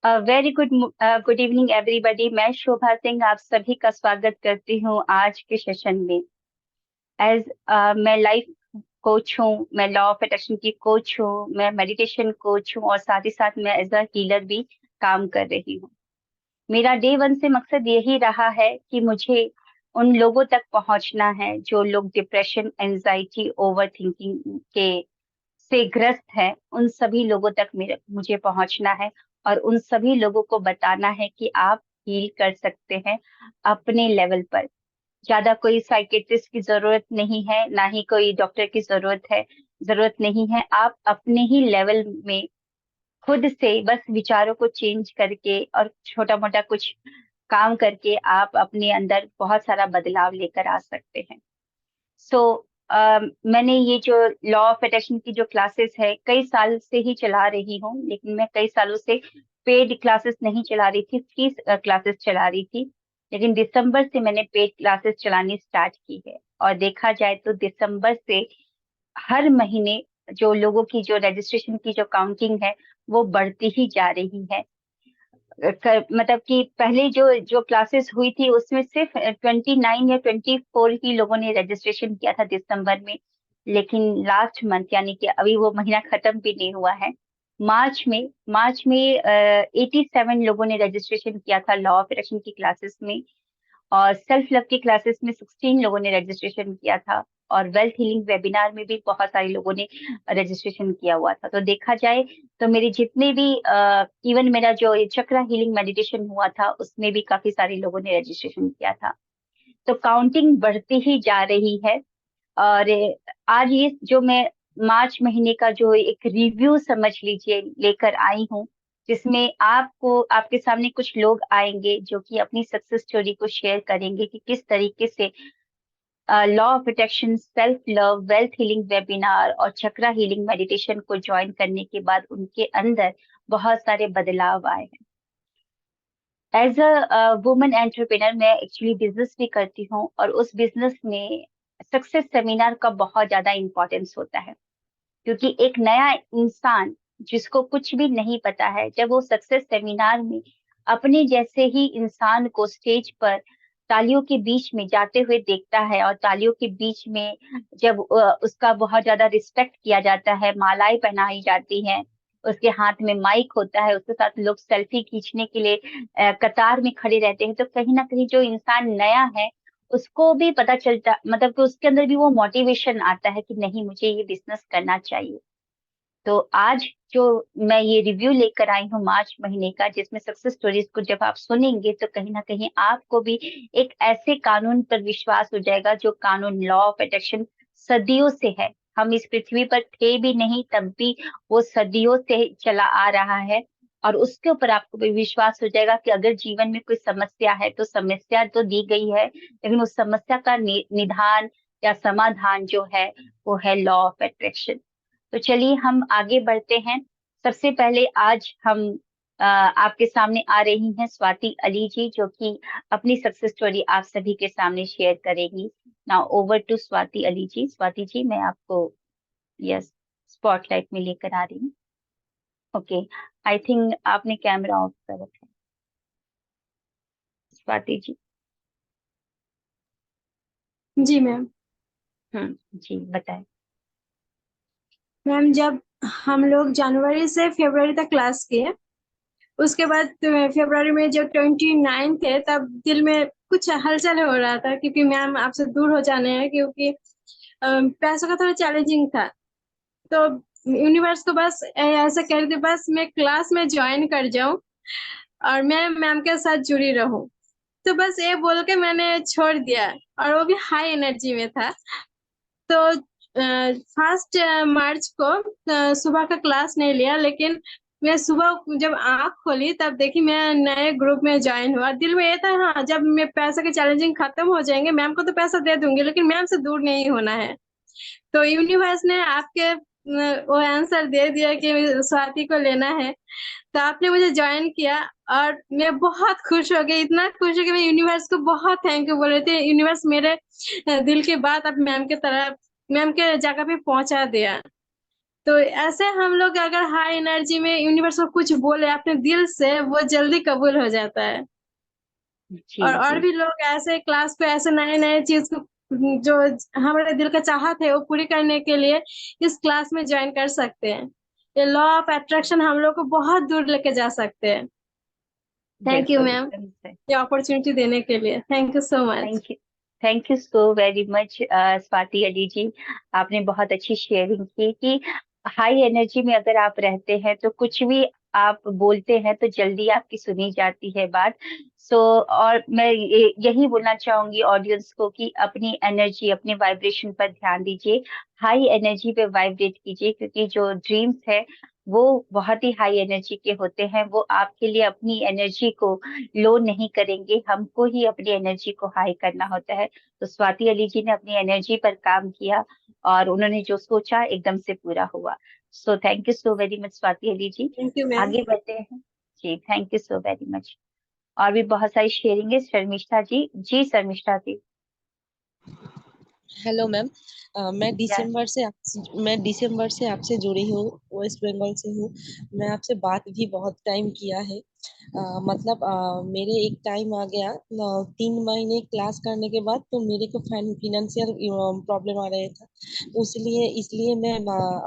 Very good evening everybody. मैं शोभा सिंह आप सभी का स्वागत करती हूँ आज के सेशन में। एज मैं लाइफ कोच हूँ, मैं लॉ ऑफ अट्रैक्शन की कोच हूँ, मैं मेडिटेशन कोच हूँ और साथ ही साथ मैं एज अ हीलर भी काम कर रही हूँ। मेरा डे वन से मकसद यही रहा है कि मुझे उन लोगों तक पहुंचना है जो लोग डिप्रेशन, एंजाइटी, ओवर थिंकिंग के से ग्रस्त है। उन सभी लोगों तक मुझे पहुंचना है और उन सभी लोगों को बताना है कि आप हील कर सकते हैं अपने लेवल पर। ज्यादा कोई साइकेट्रिस्ट की जरूरत नहीं है, ना ही कोई डॉक्टर की जरूरत नहीं है। आप अपने ही लेवल में खुद से बस विचारों को चेंज करके और छोटा मोटा कुछ काम करके आप अपने अंदर बहुत सारा बदलाव लेकर आ सकते हैं। सो मैंने ये जो लॉ ऑफ अट्रैक्शन की जो क्लासेस है कई साल से ही चला रही हूँ, लेकिन मैं कई सालों से पेड क्लासेस नहीं चला रही थी, फ्री क्लासेस चला रही थी। लेकिन दिसंबर से मैंने पेड क्लासेस चलानी स्टार्ट की है और देखा जाए तो दिसंबर से हर महीने जो लोगों की जो रजिस्ट्रेशन की जो काउंटिंग है वो बढ़ती ही जा रही है। मतलब कि पहले जो जो क्लासेस हुई थी उसमें सिर्फ 29 या 24 ही लोगों ने रजिस्ट्रेशन किया था दिसंबर में। लेकिन लास्ट मंथ यानी कि अभी वो महीना खत्म भी नहीं हुआ है, मार्च में 87 लोगों ने रजिस्ट्रेशन किया था लॉ ऑफ अट्रैक्शन की क्लासेस में। और सेल्फ लव की क्लासेस में 16 लोगों ने रजिस्ट्रेशन किया था और वेल्थ हीलिंग वेबिनार में भी बहुत सारे लोगों ने रजिस्ट्रेशन किया हुआ था। तो देखा जाए तो मेरे जितने भी इवन मेरा जो ये चक्रा हीलिंग मेडिटेशन हुआ था उसमें भी काफी सारे लोगों ने रजिस्ट्रेशन किया था। तो काउंटिंग बढ़ती ही जा रही है। और आज ये जो मैं मार्च महीने का जो एक रिव्यू समझ लीजिए लेकर आई हूँ, जिसमें आपको आपके सामने कुछ लोग आएंगे जो कि अपनी सक्सेस स्टोरी को शेयर करेंगे कि किस तरीके से law of attraction, self love, wealth healing webinar और चक्रा हीलिंग मेडिटेशन को ज्वाइन करने के बाद उनके अंदर बहुत सारे बदलाव आए हैं। एज अ वुमन एंटरप्रेनर मैं एक्चुअली बिजनेस भी करती हूँ और उस बिजनेस में सक्सेस सेमिनार का बहुत ज्यादा इंपॉर्टेंस होता है। क्योंकि एक नया इंसान जिसको कुछ भी नहीं पता है, जब वो सक्सेस सेमिनार में अपने जैसे ही इंसान को स्टेज पर तालियों के बीच में जाते हुए देखता है और तालियों के बीच में जब उसका बहुत ज्यादा रिस्पेक्ट किया जाता है, मालाएं पहनाई जाती हैं, उसके हाथ में माइक होता है, उसके साथ लोग सेल्फी खींचने के लिए कतार में खड़े रहते हैं, तो कहीं ना कहीं जो इंसान नया है उसको भी पता चलता, मतलब कि उसके अंदर भी वो मोटिवेशन आता है कि नहीं, मुझे ये बिजनेस करना चाहिए। तो आज जो मैं ये रिव्यू लेकर आई हूँ मार्च महीने का, जिसमें सक्सेस स्टोरीज को जब आप सुनेंगे तो कहीं ना कहीं आपको भी एक ऐसे कानून पर विश्वास हो जाएगा जो कानून लॉ ऑफ अट्रैक्शन सदियों से है। हम इस पृथ्वी पर थे भी नहीं तब भी वो सदियों से चला आ रहा है। और उसके ऊपर आपको भी विश्वास हो जाएगा कि अगर जीवन में कोई समस्या है तो समस्या तो दी गई है, लेकिन उस समस्या का निदान या समाधान जो है वो है लॉ ऑफ अट्रैक्शन। तो चलिए हम आगे बढ़ते हैं। सबसे पहले आज हम आपके सामने आ रही हैं स्वाति अली जी, जो कि अपनी सक्सेस स्टोरी आप सभी के सामने शेयर करेगी। Now over to Swati Ali ji. Swati ji, मैं आपको यस स्पॉटलाइट में लेकर आ रही हूँ। ओके, आई थिंक आपने कैमरा ऑफ कर रखा है स्वाति जी। जी मैम। जी बताएं। मैम, जब हम लोग जनवरी से फरवरी तक क्लास किए, उसके बाद फरवरी में जब 29 थे तब दिल में कुछ हलचल हो रहा था, क्योंकि मैम आपसे दूर हो जाने हैं, क्योंकि पैसों का थोड़ा चैलेंजिंग था। तो यूनिवर्स को बस ऐसा कह रहे थे, बस मैं क्लास में ज्वाइन कर जाऊं और मैं मैम के साथ जुड़ी रहूं। तो बस ये बोल के मैंने छोड़ दिया, और वो भी हाई एनर्जी में था। तो फर्स्ट मार्च को सुबह का क्लास नहीं लिया, लेकिन मैं सुबह जब आंख खोली तब देखी मैं नए ग्रुप में ज्वाइन हुआ। दिल में ये था, हाँ, जब मैं पैसा के चैलेंजिंग खत्म हो जाएंगे मैम को तो पैसा दे दूंगी, लेकिन मैम से दूर नहीं होना है। तो यूनिवर्स ने आपके वो आंसर दे दिया कि स्वाति को लेना है। तो आपने मुझे ज्वाइन किया और मैं बहुत खुश हो गई, इतना खुश हो गई, मैं यूनिवर्स को बहुत थैंक यू बोल रही थी। यूनिवर्स मेरे दिल की बात अब मैम के जगह पे पहुंचा दिया। तो ऐसे हम लोग अगर हाई एनर्जी में यूनिवर्स को कुछ बोले अपने दिल से, वो जल्दी कबूल हो जाता है। जी और जी। भी लोग ऐसे क्लास पे ऐसे नए नए चीज को जो हमारे दिल का चाहत है वो पूरी करने के लिए इस क्लास में ज्वाइन कर सकते हैं। ये लॉ ऑफ अट्रैक्शन हम लोग को बहुत दूर लेके जा सकते हैं। थैंक यू बिल्कुल मैम, एकदम से। ये अपॉर्चुनिटी देने के लिए thank you so much. Thank you. Thank you so very much Swati Ali ji. आपने बहुत अच्छी शेयरिंग की कि हाई एनर्जी में अगर आप रहते हैं तो कुछ भी आप बोलते हैं तो जल्दी आपकी सुनी जाती है बात। सो और मैं यही बोलना चाहूंगी ऑडियंस को कि अपनी एनर्जी अपने वाइब्रेशन पर ध्यान दीजिए। हाई एनर्जी पे वाइब्रेट कीजिए, क्योंकि जो ड्रीम्स है वो बहुत ही हाई एनर्जी के होते हैं। वो आपके लिए अपनी एनर्जी को लो नहीं करेंगे, हमको ही अपनी एनर्जी को हाई करना होता है। तो स्वाति अली जी ने अपनी एनर्जी पर काम किया और उन्होंने जो सोचा एकदम से पूरा हुआ। So thank you so very much Swati Ali ji. Thank you ma'am. आगे बढ़ते हैं। जी thank you so very much. और भी बहुत सारी शेयरिंग है। शर्मिष्ठा जी, जी Sharmistha ji. Hello ma'am. Yes. मैं दिसंबर से आपसे जुड़ी हूँ, वेस्ट बंगाल से हूँ। मैं आपसे बात भी बहुत टाइम किया है। मेरे एक टाइम आ गया 3 महीने क्लास करने के बाद, तो मेरे को फाइनेंशियल प्रॉब्लम आ रहा था। उसलिए इसलिए मैं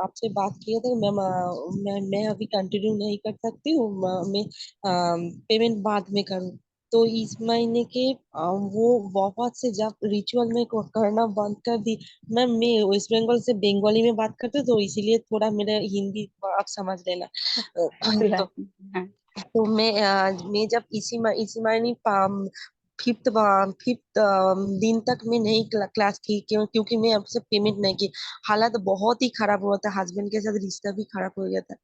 आपसे बात किया था। मैम मैं अभी कंटिन्यू नहीं कर सकती हूँ। मैं पेमेंट बाद में करूँ। तो इस महीने के वो बहुत से जब रिचुअल में करना बंद कर दी। मैं वेस्ट बंगाल से बंगाली में बात करते, तो इसीलिए थोड़ा मेरा हिंदी आप समझ लेना। कोई तो बात नहीं। हाँ। मैं जब इसी महीने फिफ्थ फिफ्थ दिन तक मैं नहीं क्लास की, क्योंकि मैं आपसे पेमेंट नहीं की। हालात बहुत ही खराब हुआ था, हस्बैंड के साथ रिश्ता भी खराब हो गया था।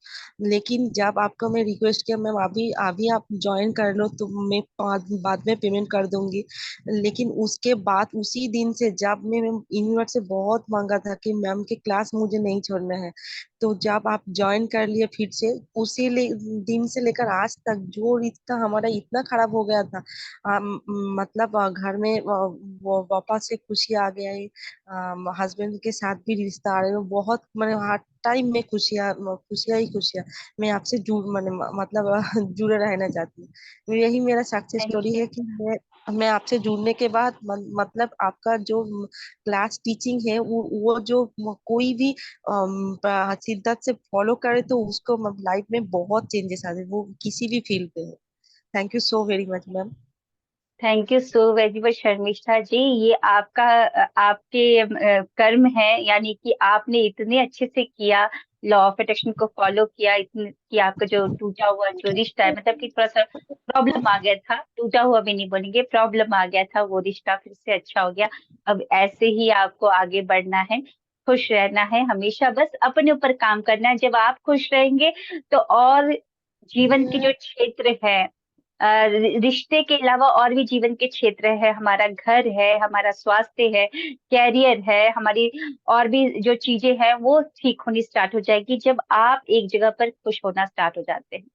लेकिन जब आपको मैं रिक्वेस्ट किया, मैम अभी अभी आप ज्वाइन कर लो तो मैं बाद में पेमेंट कर दूंगी। लेकिन उसके बाद उसी दिन से जब मैं यूनिवर्स से बहुत मांगा था कि मैम के क्लास मुझे नहीं छोड़ना है, तो जब आप ज्वाइन कर लिए फिर से, दिन से लेकर आज तक जो रिश्ता हमारा इतना खराब हो गया था। घर में वो वापस से खुशी आ गया है। हस्बैंड के साथ भी रिश्ता आ रहे हैं बहुत, मैंने हर टाइम में खुशियाँ खुशियाँ ही खुशियाँ। मैं आपसे जुड़े रहना चाहती हूँ। यही मेरा सक्सेस थैंक स्टोरी यू। है कि मैं आपसे जुड़ने के बाद मतलब आपका जो क्लास टीचिंग है, वो जो कोई भी शिद्दत से फॉलो करे तो उसको लाइफ में बहुत चेंजेस आते हैं, वो किसी भी फील्ड पे हो। Thank you so very much ma'am. Thank you so very much Sharmistha ji. ये आपका आपके कर्म है, यानी कि आपने इतने अच्छे से किया, लॉ ऑफ अट्रैक्शन को फॉलो किया इतने कि आपका जो टूटा हुआ जो रिश्ता है, मतलब कि थोड़ा सा प्रॉब्लम आ गया था, टूटा हुआ भी नहीं बोलेंगे, प्रॉब्लम आ गया था, वो रिश्ता फिर से अच्छा हो गया। अब ऐसे ही आपको आगे बढ़ना है, खुश रहना है हमेशा, बस अपने ऊपर काम करना है। जब आप खुश रहेंगे तो और जीवन के जो क्षेत्र है, रिश्ते के अलावा और भी जीवन के क्षेत्र है, हमारा घर है, हमारा स्वास्थ्य है, कैरियर है, हमारी और भी जो चीजें हैं वो ठीक होनी स्टार्ट हो जाएगी जब आप एक जगह पर खुश होना स्टार्ट हो जाते हैं।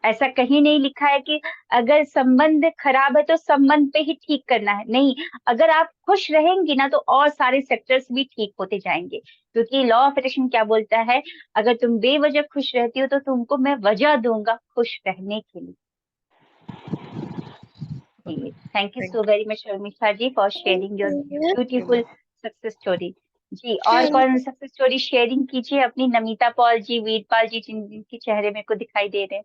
ऐसा कहीं नहीं लिखा है कि अगर संबंध खराब है तो संबंध पे ही ठीक करना है, नहीं। अगर आप खुश रहेंगी ना तो और सारे सेक्टर्स भी ठीक होते जाएंगे, क्योंकि लॉ ऑफ अट्रैक्शन क्या बोलता है, अगर तुम बेवजह खुश रहती हो तो तुमको मैं वजह दूंगा खुश रहने के लिए। जी thank you so thank very much Sharmistha ji for sharing your you beautiful ma'am. Success story. जी और कौन सक्सेस स्टोरी शेयरिंग कीजिए अपनी, नमिता पॉल जी, वीरपाल जी, जिनके चेहरे मेरे को दिखाई दे रहे हैं।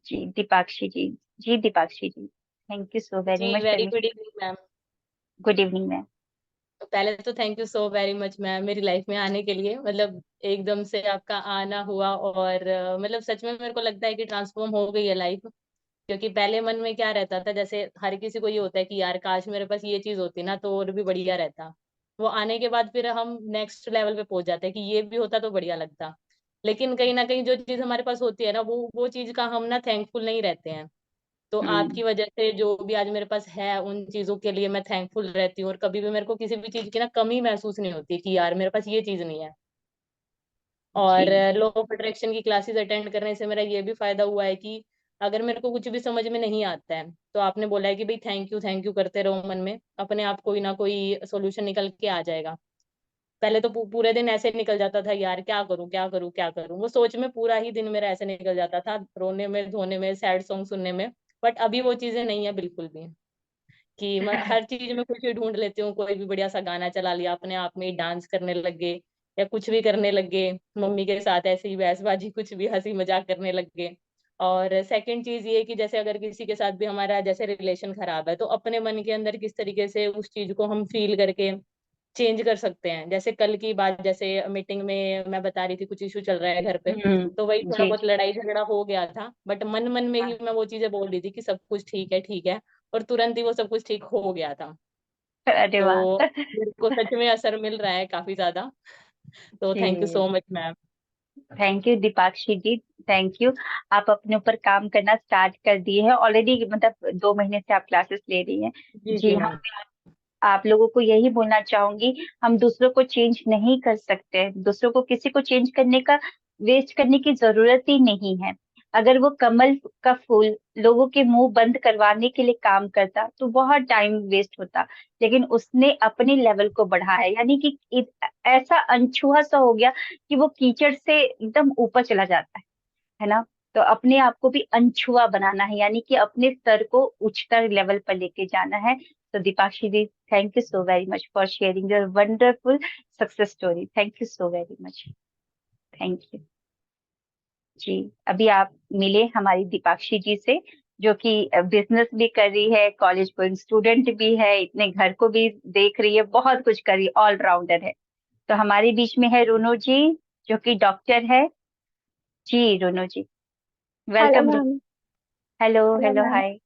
जी दीपाक्षी जी। जी Deepakshi ji, thank you so very जी, much very good Sharmistha. Evening ma'am. Good evening ma'am. तो पहले तो thank you so very much ma'am मेरी लाइफ में आने के लिए। मतलब एकदम से आपका आना हुआ और मतलब सच में मेरे को लगता है कि ट्रांसफॉर्म हो गई है लाइफ। क्योंकि पहले मन में क्या रहता था, जैसे हर किसी को ये होता है कि यार काश मेरे पास ये चीज होती ना तो और भी बढ़िया रहता। वो आने के बाद फिर हम नेक्स्ट लेवल पे पहुंच जाते हैं कि ये भी होता तो बढ़िया लगता। लेकिन कहीं ना कहीं जो चीज हमारे पास होती है ना, वो चीज का हम ना थैंकफुल नहीं रहते हैं। तो हम्म। आपकी वजह से जो भी आज मेरे पास है उन चीजों के लिए मैं थैंकफुल रहती हूँ, और कभी भी मेरे को किसी भी चीज की ना कमी महसूस नहीं होती कि यार मेरे पास ये चीज नहीं है। और जी। लॉ ऑफ अट्रैक्शन की क्लासेस अटेंड करने से मेरा ये भी फायदा हुआ है कि अगर मेरे को कुछ भी समझ में नहीं आता है तो आपने बोला है कि भाई थैंक यू करते रहो मन में, अपने आप कोई ना कोई सोल्यूशन निकल के आ जाएगा। पहले तो पूरे दिन ऐसे निकल जाता था, यार क्या करूं क्या करूं क्या करूं, वो सोच में पूरा ही दिन मेरा ऐसे निकल जाता था, रोने में धोने में सैड सॉन्ग सुनने में। बट अभी वो चीजें नहीं है बिल्कुल भी, कि मैं हर चीज में खुशी ढूंढ लेती हूँ। कोई भी बढ़िया सा गाना चला लिया, अपने आप में ही डांस करने लग गए या कुछ भी करने लग गए, मम्मी के साथ ऐसे ही बहसबाजी कुछ भी हंसी मजाक करने लग गए। और सेकंड चीज ये कि जैसे अगर किसी के साथ भी हमारा जैसे रिलेशन खराब है, तो अपने मन के अंदर किस तरीके से उस चीज को हम फील करके चेंज कर सकते हैं। जैसे कल की बात, जैसे मीटिंग में मैं बता रही थी कुछ इशू चल रहा है घर पे, तो वही थोड़ा जी बहुत जी। लड़ाई झगड़ा हो गया था, बट मन मन में ही हाँ, मैं वो चीजें बोल रही थी कि सब कुछ ठीक है ठीक है, और तुरंत ही वो सब कुछ ठीक हो गया था। अरे वाह। तो मेरे को सच में असर मिल रहा है काफी ज्यादा। तो थैंक यू जी, so much ma'am. Thank you Deepakshi ji, thank you. आप अपने ऊपर काम करना स्टार्ट कर दिए हैं ऑलरेडी, मतलब 2 महीने से आप क्लासेस ले रही हैं। जी जी जी हाँ, मैम। आप लोगों को यही बोलना चाहूंगी, हम दूसरों को चेंज नहीं कर सकते, दूसरों को किसी को चेंज करने का, वेस्ट करने की जरूरत ही नहीं है। अगर वो कमल का फूल लोगों के मुंह बंद करवाने के लिए काम करता तो बहुत टाइम वेस्ट होता, लेकिन उसने अपने लेवल को बढ़ाया, यानी कि ऐसा अनछुआ सा हो गया कि वो कीचड़ से एकदम ऊपर चला जाता है ना। तो अपने आप को भी अनछुआ बनाना है, यानी कि अपने स्तर को उच्चतर लेवल पर लेके जाना है। तो Deepakshi ji, thank you so very much for sharing your wonderful success story, thank you so very much, thank you. जी, अभी आप मिले हमारी दीपाक्षी जी से, जो कि बिजनेस भी कर रही है, कॉलेज गोइंग स्टूडेंट भी है, इतने घर को भी देख रही है, बहुत कुछ कर रही है, ऑलराउंडर है। तो हमारे बीच में है रोनू जी, जो कि डॉक्टर है। जी Ronu ji, hello welcome. Ma'am. Hello hello hello ma'am. Hi.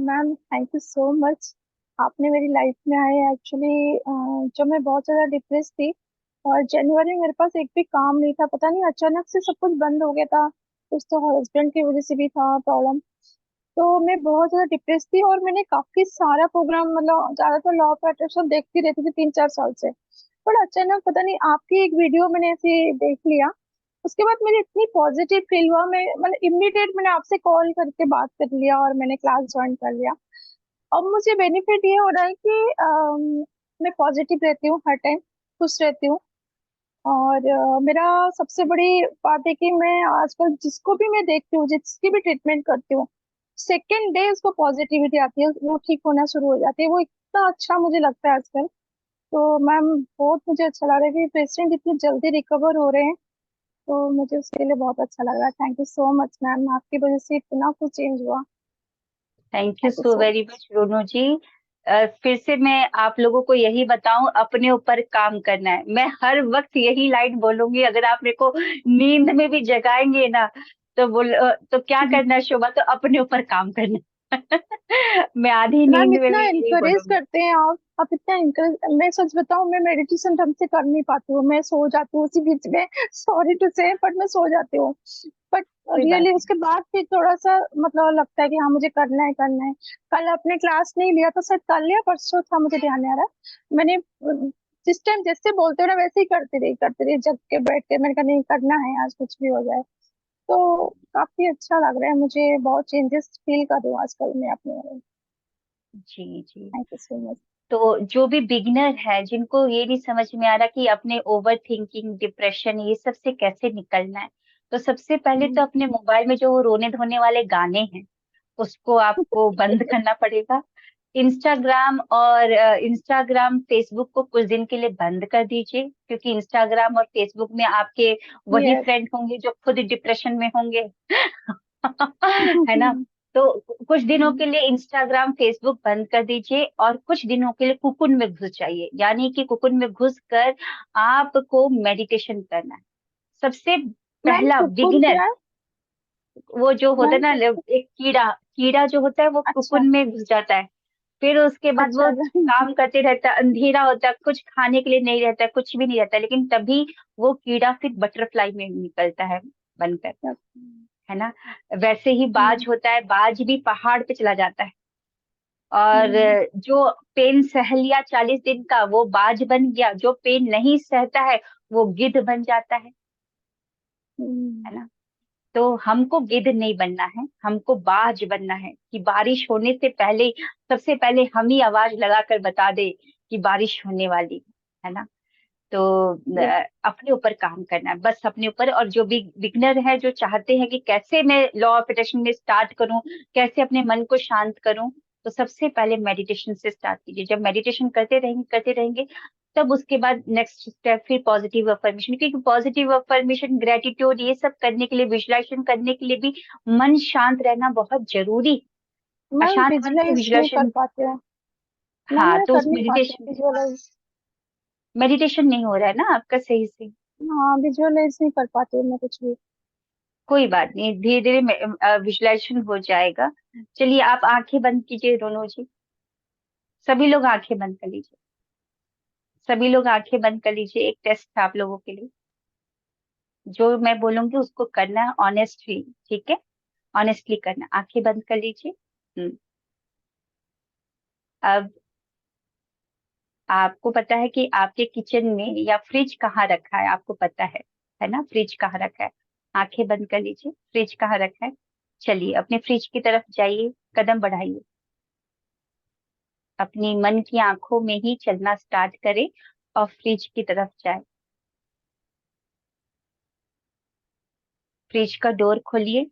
Ma'am thank you so much. आपने मेरी लाइफ में आए एक्चुअली, जब मैं बहुत ज़्यादा डिप्रेस थी और जनवरी में मेरे पास एक भी काम नहीं था, पता नहीं अचानक से सब कुछ बंद हो गया था। कुछ तो हस्बैंड की वजह से भी था प्रॉब्लम। तो मैं बहुत ज़्यादा डिप्रेस थी और मैंने काफ़ी सारा प्रोग्राम, मतलब ज़्यादातर लॉ ऑफ अट्रैक्शन देखती रहती थी 3-4 साल से। पर अचानक पता नहीं आपकी एक वीडियो मैंने ऐसे देख लिया, उसके बाद मुझे इतनी पॉजिटिव फील हुआ, मैं मतलब इमीडिएट मैंने आपसे कॉल करके बात कर लिया और मैंने क्लास ज्वाइन कर लिया। अब मुझे बेनिफिट ये हो रहा है कि मैं पॉजिटिव रहती हूँ हर टाइम, खुश रहती हूँ। और मेरा सबसे बड़ी बात है कि मैं आजकल जिसको भी मैं देखती हूँ, जिसकी भी ट्रीटमेंट करती हूँ, सेकेंड डे उसको पॉजिटिविटी आती है, वो ठीक होना शुरू हो जाती है। वो इतना अच्छा मुझे लगता है आजकल। तो मैम बहुत मुझे अच्छा लग रहा है कि पेशेंट इतनी जल्दी रिकवर हो रहे हैं। तो मुझे उसके लिए बहुत अच्छा लग रहा है। Thank you so much ma'am, आपकी वजह से इतना कुछ चेंज हुआ। Thank you thank you so so very much Ronu ji. फिर से मैं आप लोगों को यही बताऊं, अपने ऊपर काम करना है। मैं हर वक्त यही लाइन बोलूंगी, अगर आप मेरे को नींद में भी जगाएंगे ना, तो तो क्या मच। करना है शोभा, तो अपने ऊपर काम करना है। मैं आधी मैम नींद में इतना भी यही इनकरेज बोलूंगी। करते हैं आप इतना इनकरेज। मैं सच बताऊं, मैं मेडिटेशन ढंग से कर नहीं पाती हूँ, मैं सो जाती हूँ उसी बीच में। सॉरी टू से, बट मैं सो जाती हूँ। बट कोई बात रियली नहीं। उसके बाद फिर थोड़ा सा मतलब लगता है कि हाँ मुझे करना है करना है। कल आपने क्लास नहीं लिया, तो शायद कल या परसों था, मुझे ध्यान नहीं आ रहा। मैंने जिस टाइम जैसे बोलते हो ना वैसे ही करती रही, जग के बैठ के। मैंने कहा नहीं, करना है आज, कुछ भी हो जाए। तो काफी अच्छा लग रहा है मुझे, बहुत चेंजेस फील कर रही हूँ आजकल मैं अपने। जी जी। Thank you so much. तो जो भी बिगिनर है, जिनको ये नहीं समझ में आ रहा कि अपने ओवर थिंकिंग, डिप्रेशन, ये सब से कैसे निकलना है, तो सबसे पहले तो अपने मोबाइल में जो रोने धोने वाले गाने हैं, उसको आपको बंद करना पड़ेगा। इंस्टाग्राम फेसबुक को कुछ दिन के लिए बंद कर दीजिए, क्योंकि इंस्टाग्राम और फेसबुक में आपके वही यस। फ्रेंड होंगे जो खुद डिप्रेशन में होंगे। है ना। तो कुछ दिनों के लिए इंस्टाग्राम फेसबुक बंद कर दीजिए, और कुछ दिनों के लिए कुकुन में घुस जाइए, यानी कि कुकुन में घुस कर आपको मेडिटेशन करना है। सबसे मैम पहला कुकुन बिगिनर, क्या है? वो जो होता है मैम ना, एक कीड़ा, कीड़ा जो होता है वो अच्छा। कुकुन में घुस जाता है। फिर उसके बाद अच्छा वो मैम। काम करते रहता है, अंधेरा होता है, कुछ खाने के लिए नहीं रहता है, कुछ भी नहीं रहता है, लेकिन तभी वो कीड़ा फिर बटरफ्लाई में निकलता है बनकर, है ना। वैसे ही बाज होता है, बाज भी पहाड़ पे चला जाता है, और जो पेन सह लिया 40 दिन का, वो बाज बन गया। जो पेन नहीं सहता है, वो गिद्ध बन जाता है ना। तो हमको गिद्ध नहीं बनना है, हमको बाज बनना है कि बारिश होने से पहले सबसे पहले हम ही आवाज लगाकर बता दे कि बारिश होने वाली है ना। तो अपने ऊपर काम करना है, बस अपने ऊपर। और जो भी बिगनर है, जो चाहते हैं कि कैसे मैं लॉ ऑफ अट्रैक्शन में स्टार्ट करूं, कैसे अपने मन को शांत करूं, तो सबसे पहले मेडिटेशन से स्टार्ट कीजिए। जब मेडिटेशन करते रहेंगे तब उसके बाद नेक्स्ट स्टेप फिर पॉजिटिव अफर्मेशन, क्योंकि पॉजिटिव अफर्मेशन, ग्रेटिट्यूड, ये सब करने के लिए, विजुलाइजेशन करने के लिए भी मन शांत रहना बहुत जरूरी। मैम अशांत मन से विजुअलाइज नहीं कर विजुलाइजेशन, पाते हैं मैम, हाँ मैं तो कर उस नहीं पाती हूँ मेडिटेशन, विजुअलाइज। मेडिटेशन नहीं हो रहा है ना आपका सही से। हाँ, विजुअलाइज नहीं कर पाती हूँ मैं कुछ भी। कोई बात नहीं, धीरे धीरे विजुलाइजेशन हो जाएगा। चलिए आप आंखें बंद कीजिए दोनों जी, सभी लोग आंखें बंद कर लीजिए, सभी लोग आंखें बंद कर लीजिए। एक टेस्ट है आप लोगों के लिए, जो मैं बोलूंगी उसको करना है ऑनेस्टली, ठीक है? ऑनेस्टली करना। आंखें बंद कर लीजिए। अब आपको पता है कि आपके किचन में या फ्रिज कहाँ रखा है, आपको पता है ना? फ्रिज कहाँ रखा है? आंखें बंद कर लीजिए, फ्रिज कहाँ रखा है? चलिए अपने फ्रिज की तरफ जाइए, कदम बढ़ाइए, अपनी मन की आंखों में ही चलना स्टार्ट करें और फ्रिज की तरफ जाए। फ्रिज का डोर खोलिए,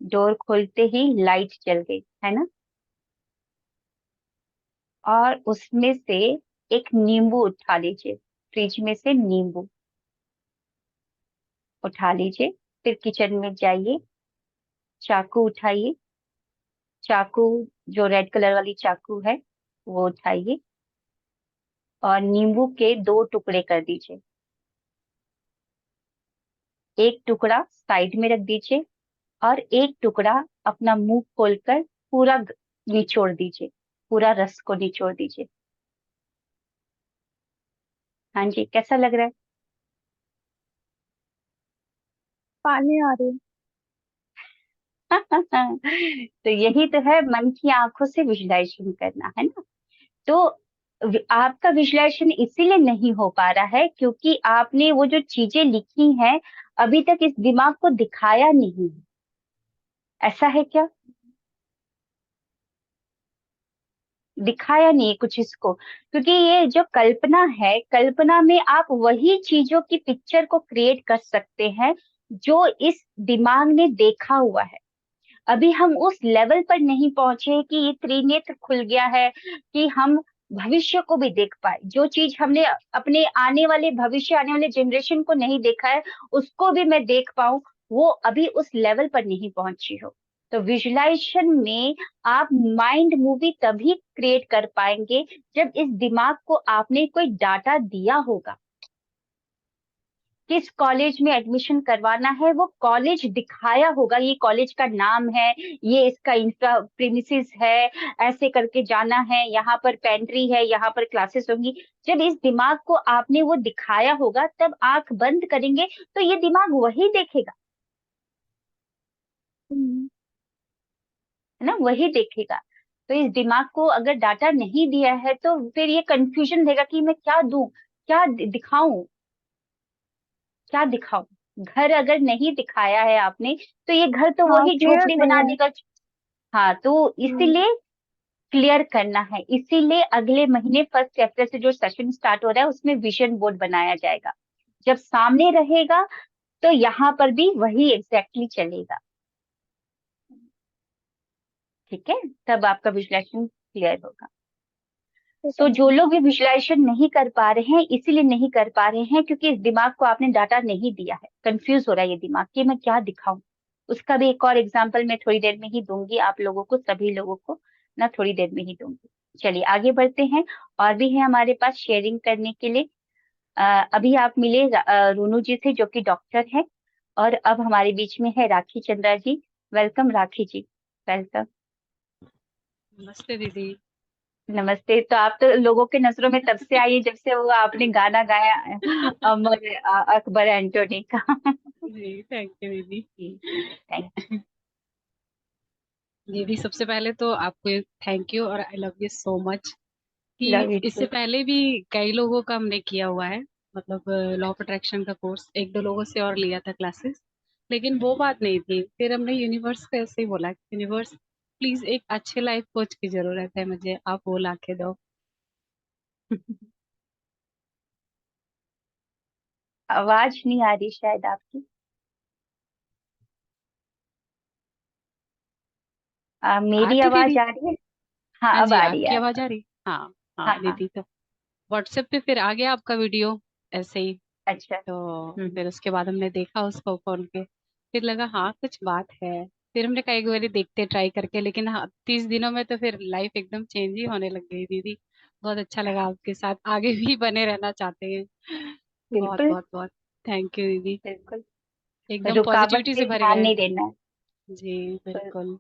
डोर खोलते ही लाइट जल गई, है ना? और उसमें से एक नींबू उठा लीजिए, फ्रिज में से नींबू उठा लीजिए। फिर किचन में जाइए, चाकू उठाइए, चाकू जो रेड कलर वाली चाकू है वो उठाइए और नींबू के 2 टुकड़े कर दीजिए। एक टुकड़ा साइड में रख दीजिए और एक टुकड़ा अपना मुंह खोलकर पूरा निचोड़ दीजिए, पूरा रस को निचोड़ दीजिए। हाँ जी, कैसा लग रहा है? पानी आ रही है। तो यही तो है मन की आंखों से विजुलाइजेशन करना, है ना? तो आपका विजुलाइजेशन इसीलिए नहीं हो पा रहा है क्योंकि आपने वो जो चीजें लिखी हैं अभी तक इस दिमाग को दिखाया नहीं है। ऐसा है क्या? दिखाया नहीं है कुछ इसको, क्योंकि ये जो कल्पना है, कल्पना में आप वही चीजों की पिक्चर को क्रिएट कर सकते हैं जो इस दिमाग ने देखा हुआ है। अभी हम उस लेवल पर नहीं पहुंचे हैं कि ये त्रिनेत्र खुल गया है कि हम भविष्य को भी देख पाए। जो चीज हमने अपने आने वाले भविष्य, आने वाले जनरेशन को नहीं देखा है, उसको भी मैं देख पाऊं, वो अभी उस लेवल पर नहीं पहुंची हो। तो विजुलाइजेशन में आप माइंड मूवी तभी क्रिएट कर पाएंगे जब इस दिमाग को आपने कोई डाटा दिया होगा। किस कॉलेज में एडमिशन करवाना है वो कॉलेज दिखाया होगा, ये कॉलेज का नाम है, ये इसका इंफ्रा प्रीमिसेस है, ऐसे करके जाना है, यहाँ पर पेंट्री है, यहाँ पर क्लासेस होंगी। जब इस दिमाग को आपने वो दिखाया होगा तब आंख बंद करेंगे तो ये दिमाग वही देखेगा, हम्म, है ना? वही देखेगा। तो इस दिमाग को अगर डाटा नहीं दिया है तो फिर ये कंफ्यूजन देगा कि मैं क्या दूं, क्या दिखाऊं, क्या दिखाऊं। घर अगर नहीं दिखाया है आपने तो ये घर तो हाँ, वही क्लियर झोपड़ी नहीं बना है। देगा। हाँ तो हम्म, इसीलिए क्लियर करना है, इसीलिए अगले महीने फर्स्ट चैप्टर से जो सेशन स्टार्ट हो रहा है उसमें विजन बोर्ड बनाया जाएगा। जब सामने रहेगा तो यहाँ पर भी वही एग्जैक्टली चलेगा, ठीक है? तब आपका विजुलाइजेशन क्लियर होगा। ठीक है सो जो मैम। लोग भी विजुलाइजेशन नहीं कर पा रहे हैं इसीलिए नहीं कर पा रहे हैं क्योंकि इस दिमाग को आपने डाटा नहीं दिया है, कंफ्यूज हो रहा है ये दिमाग कि मैं क्या दिखाऊं। उसका भी एक और एग्जांपल मैं थोड़ी देर में ही दूंगी आप लोगों को, सभी लोगों को ना, थोड़ी देर में ही दूंगी। चलिए आगे बढ़ते हैं। और भी है हमारे पास शेयरिंग करने के लिए। अभी आप मिले रोनू जी से जो कि डॉक्टर है, और अब हमारे बीच में है राखी चंद्रा जी। वेलकम राखी जी, वेलकम। नमस्ते दीदी। नमस्ते। तो आप तो लोगों के नजरों में तब से आई है जब से वो आपने गाना गाया अमर अकबर एंटोनी का। जी थैंक यू दीदी। थैंक दीदी सबसे पहले तो आपको थैंक यू और I love you so much कि लव यू इससे टू। पहले भी कई लोगों का हमने किया हुआ है, मतलब लॉ ऑफ अट्रैक्शन का कोर्स एक दो लोगों से और लिया था क्लासेस। लेकिन वो बात नहीं थी। फिर हमने यूनिवर्स को ऐसे ही बोला, यूनिवर्स प्लीज एक अच्छे लाइफ कोच की जरूरत है मुझे, आप वो ला के दो। आवाज नहीं आ रही शायद आपकी। मेरी आती आवाज दीदी? आ रही है? हाँ, हाँ अब जी, आ रही है, आपकी अब आवाज आ रही? हाँ। हाँ हाँ हाँ। दीदी, तो व्हाट्सएप पे फिर आ गया आपका वीडियो ऐसे ही। अच्छा। तो हम्म। फिर उसके बाद हमने देखा उसको खोल के, फिर लगा हाँ कुछ बात है। फिर हमने कहा एक बारी देखते ट्राई करके, लेकिन हाँ 30 दिनों में तो फिर लाइफ एकदम चेंज ही होने लग गई दीदी। बहुत अच्छा लगा आपके साथ, आगे भी बने रहना चाहते हैं। बहुत बिल्कुल। बहुत बहुत थैंक यू दीदी। बिल्कुल। एकदम रुकावट पॉजिटिविटी से पे भर ध्यान गए। नहीं देना है। जी तो, बिल्कुल।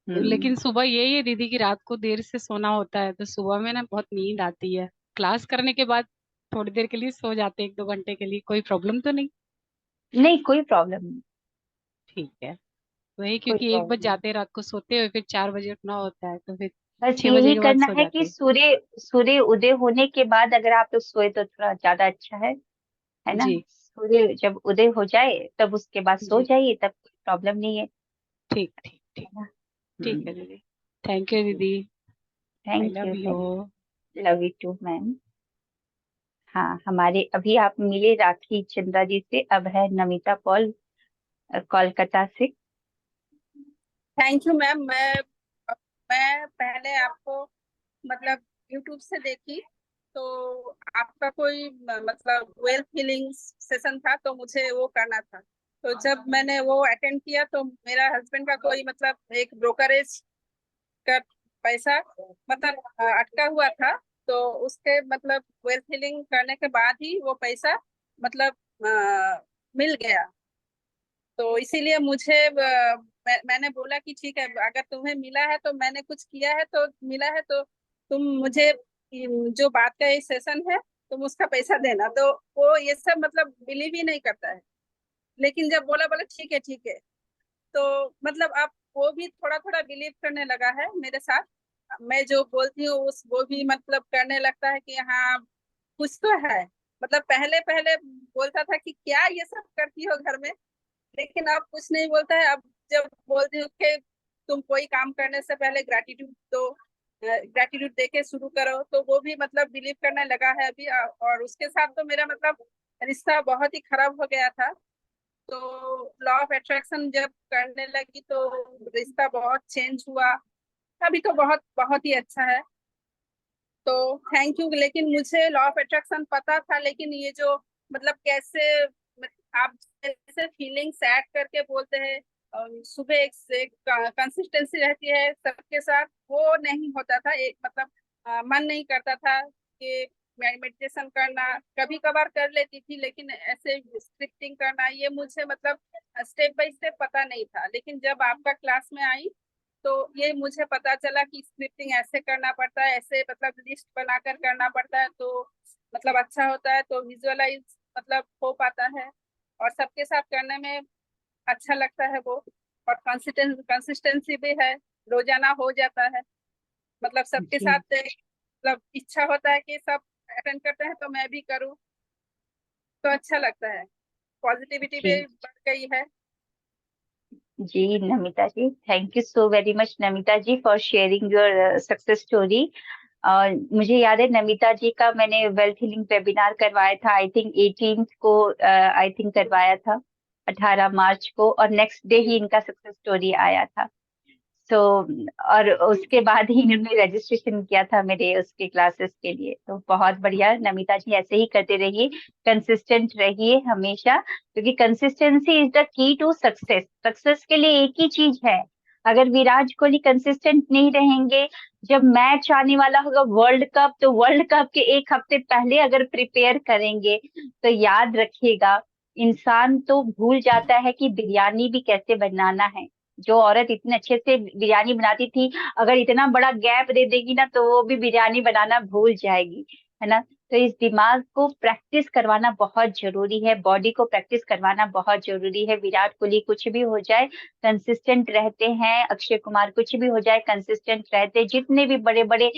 हम्म। लेकिन सुबह यही है दीदी कि रात को देर से सोना होता है, तो सुबह में ना बहुत नींद आती है। क्लास करने के बाद थोड़ी देर के लिए सो जाते हैं, 1-2 घंटे के लिए, कोई प्रॉब्लम तो नहीं? नहीं, कोई प्रॉब्लम नहीं। ठीक है। वही, कोई क्योंकि 1 बज प्रॉब्लम नहीं। जाते हैं रात को सोते हुए, फिर 4 बजे उठना होता है, तो फिर बस 6 बजे यही के बाद करना सो है जाते कि हैं। सूर्य सूर्य उदय होने के बाद अगर आप लोग सोए तो थोड़ा ज्यादा अच्छा है ना। जी सूर्य जब उदय हो जाए तब उसके बाद सो जी। जाइए, तब कोई प्रॉब्लम नहीं है। ठीक ठीक है ठीक। ना। ठीक है दीदी। थैंक यू दीदी। I thank love you, you. Thank you, love you too ma'am. हाँ, हमारे अभी आप मिले राखी चंद्रा जी से, अब है नमिता पॉल, कोलकाता से। Thank you ma'am. मैं पहले आपको मतलब यूट्यूब से देखी, तो आपका कोई मतलब वेल्थ हीलिंग सेशन था, तो मुझे वो करना था। तो जब मैंने वो अटेंड किया तो मेरा हस्बैंड का कोई मतलब एक ब्रोकरेज का पैसा मतलब अटका हुआ था। तो उसके मतलब वेल्थ हीलिंग करने के बाद ही वो पैसा मतलब मिल गया। तो इसीलिए मुझे मैंने बोला कि ठीक है, अगर तुम्हें मिला है तो मैंने कुछ किया है तो मिला है, तो तुम मुझे जो बात का ये सेशन है तुम उसका पैसा देना। तो वो ये सब मतलब बिलीव ही नहीं करता है। लेकिन जब बोला बोला ठीक है ठीक है, तो मतलब अब वो भी थोड़ा थोड़ा बिलीव करने लगा है मेरे साथ। मैं जो बोलती हूँ उस वो भी मतलब करने लगता है कि हाँ कुछ तो है। मतलब पहले पहले बोलता था कि क्या ये सब करती हो घर में, लेकिन अब कुछ नहीं बोलता है। अब जब बोलती हूँ कि तुम कोई काम करने से पहले ग्रैटिट्यूड दो, ग्रैटिट्यूड दे के शुरू करो, तो वो भी मतलब बिलीव करने लगा है अभी। और उसके साथ तो मेरा मतलब रिश्ता बहुत ही खराब हो गया था। तो लॉ ऑफ अट्रैक्शन जब करने लगी तो रिश्ता बहुत चेंज हुआ। अभी तो बहुत बहुत ही अच्छा है। तो थैंक यू। लेकिन मुझे लॉ ऑफ अट्रैक्शन पता था, लेकिन ये जो मतलब कैसे आप जैसे फीलिंग्स ऐड करके बोलते हैं, सुबह एक कंसिस्टेंसी रहती है सबके साथ, वो नहीं होता था। एक मतलब मन नहीं करता था कि मेडिटेशन करना। कभी कभार कर लेती थी, लेकिन ऐसे स्क्रिप्टिंग करना ये मुझे मतलब स्टेप बाय स्टेप पता नहीं था। लेकिन जब आपका क्लास में आई तो ये मुझे पता चला कि स्क्रिप्टिंग ऐसे करना पड़ता है, ऐसे मतलब लिस्ट बनाकर करना पड़ता है, तो मतलब अच्छा होता है, तो विजुअलाइज मतलब हो पाता है और सबके साथ करने में अच्छा लगता है वो। और कंसिस्टेंसी भी है, रोजाना हो जाता है। मतलब सबके जी। साथ मतलब इच्छा होता है कि सब अटेंड करते हैं तो मैं भी करूँ, तो अच्छा लगता है। पॉजिटिविटी जी। भी बढ़ गई है। जी Namita ji, thank you so very much Namita ji for sharing your success story. मुझे याद है नमिता जी का मैंने वेल्थ हीलिंग वेबिनार करवाया था, आई थिंक 18 को, आई थिंक करवाया था, 18 मार्च को, और नेक्स्ट डे ही इनका सक्सेस स्टोरी आया था। सो और उसके बाद ही इन्होंने रजिस्ट्रेशन किया था मेरे उसके क्लासेस के लिए। तो बहुत बढ़िया नमिता जी, ऐसे ही करते रहिए, कंसिस्टेंट रहिए हमेशा, क्योंकि consistency is the key to success. Success के लिए एक ही चीज है, अगर विराट कोहली कंसिस्टेंट नहीं रहेंगे, जब मैच आने वाला होगा वर्ल्ड कप, तो वर्ल्ड कप के एक हफ्ते पहले अगर प्रिपेयर करेंगे, तो याद रखिएगा, इंसान तो भूल जाता है कि बिरयानी भी कैसे बनाना है। जो औरत इतने अच्छे से बिरयानी बनाती थी, अगर इतना बड़ा गैप दे देगी ना, तो वो भी बिरयानी बनाना भूल जाएगी, है ना। तो इस दिमाग को प्रैक्टिस करवाना बहुत जरूरी है, बॉडी को प्रैक्टिस करवाना बहुत जरूरी है। विराट कोहली कुछ भी हो जाए कंसिस्टेंट रहते हैं, अक्षय कुमार कुछ भी हो जाए कंसिस्टेंट रहते हैं, जितने भी बड़े बड़े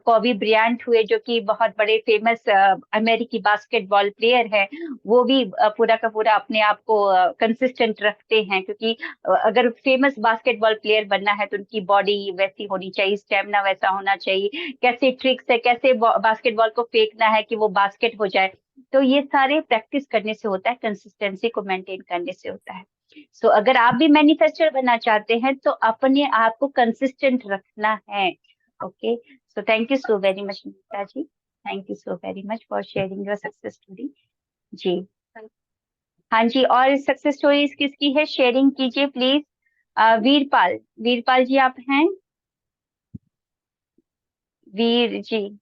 कॉबी ब्रायंट हुए जो कि बहुत बड़े फेमस अमेरिकी बास्केटबॉल प्लेयर है, वो भी पूरा का पूरा अपने आप को कंसिस्टेंट रखते हैं, क्योंकि अगर फेमस बास्केटबॉल प्लेयर बनना है तो उनकी बॉडी वैसी होनी चाहिए, स्टेमिना वैसा होना चाहिए, कैसे ट्रिक्स है, कैसे बास्केटबॉल को फेंकना है कि वो बास्केट हो जाए। तो ये सारे प्रैक्टिस करने से होता है, कंसिस्टेंसी को मेंटेन करने से होता है। सो अगर आप भी मैन्युफैक्चरर बनना चाहते हैं तो अपने आप को कंसिस्टेंट रखना है। Okay, so thank you so very much Neeta ji, thank you so very much for sharing your success story. जी हाँ जी, और सक्सेस स्टोरीज किसकी है शेयरिंग कीजिए प्लीज। वीरपाल, वीरपाल जी आप हैं? वीर जी,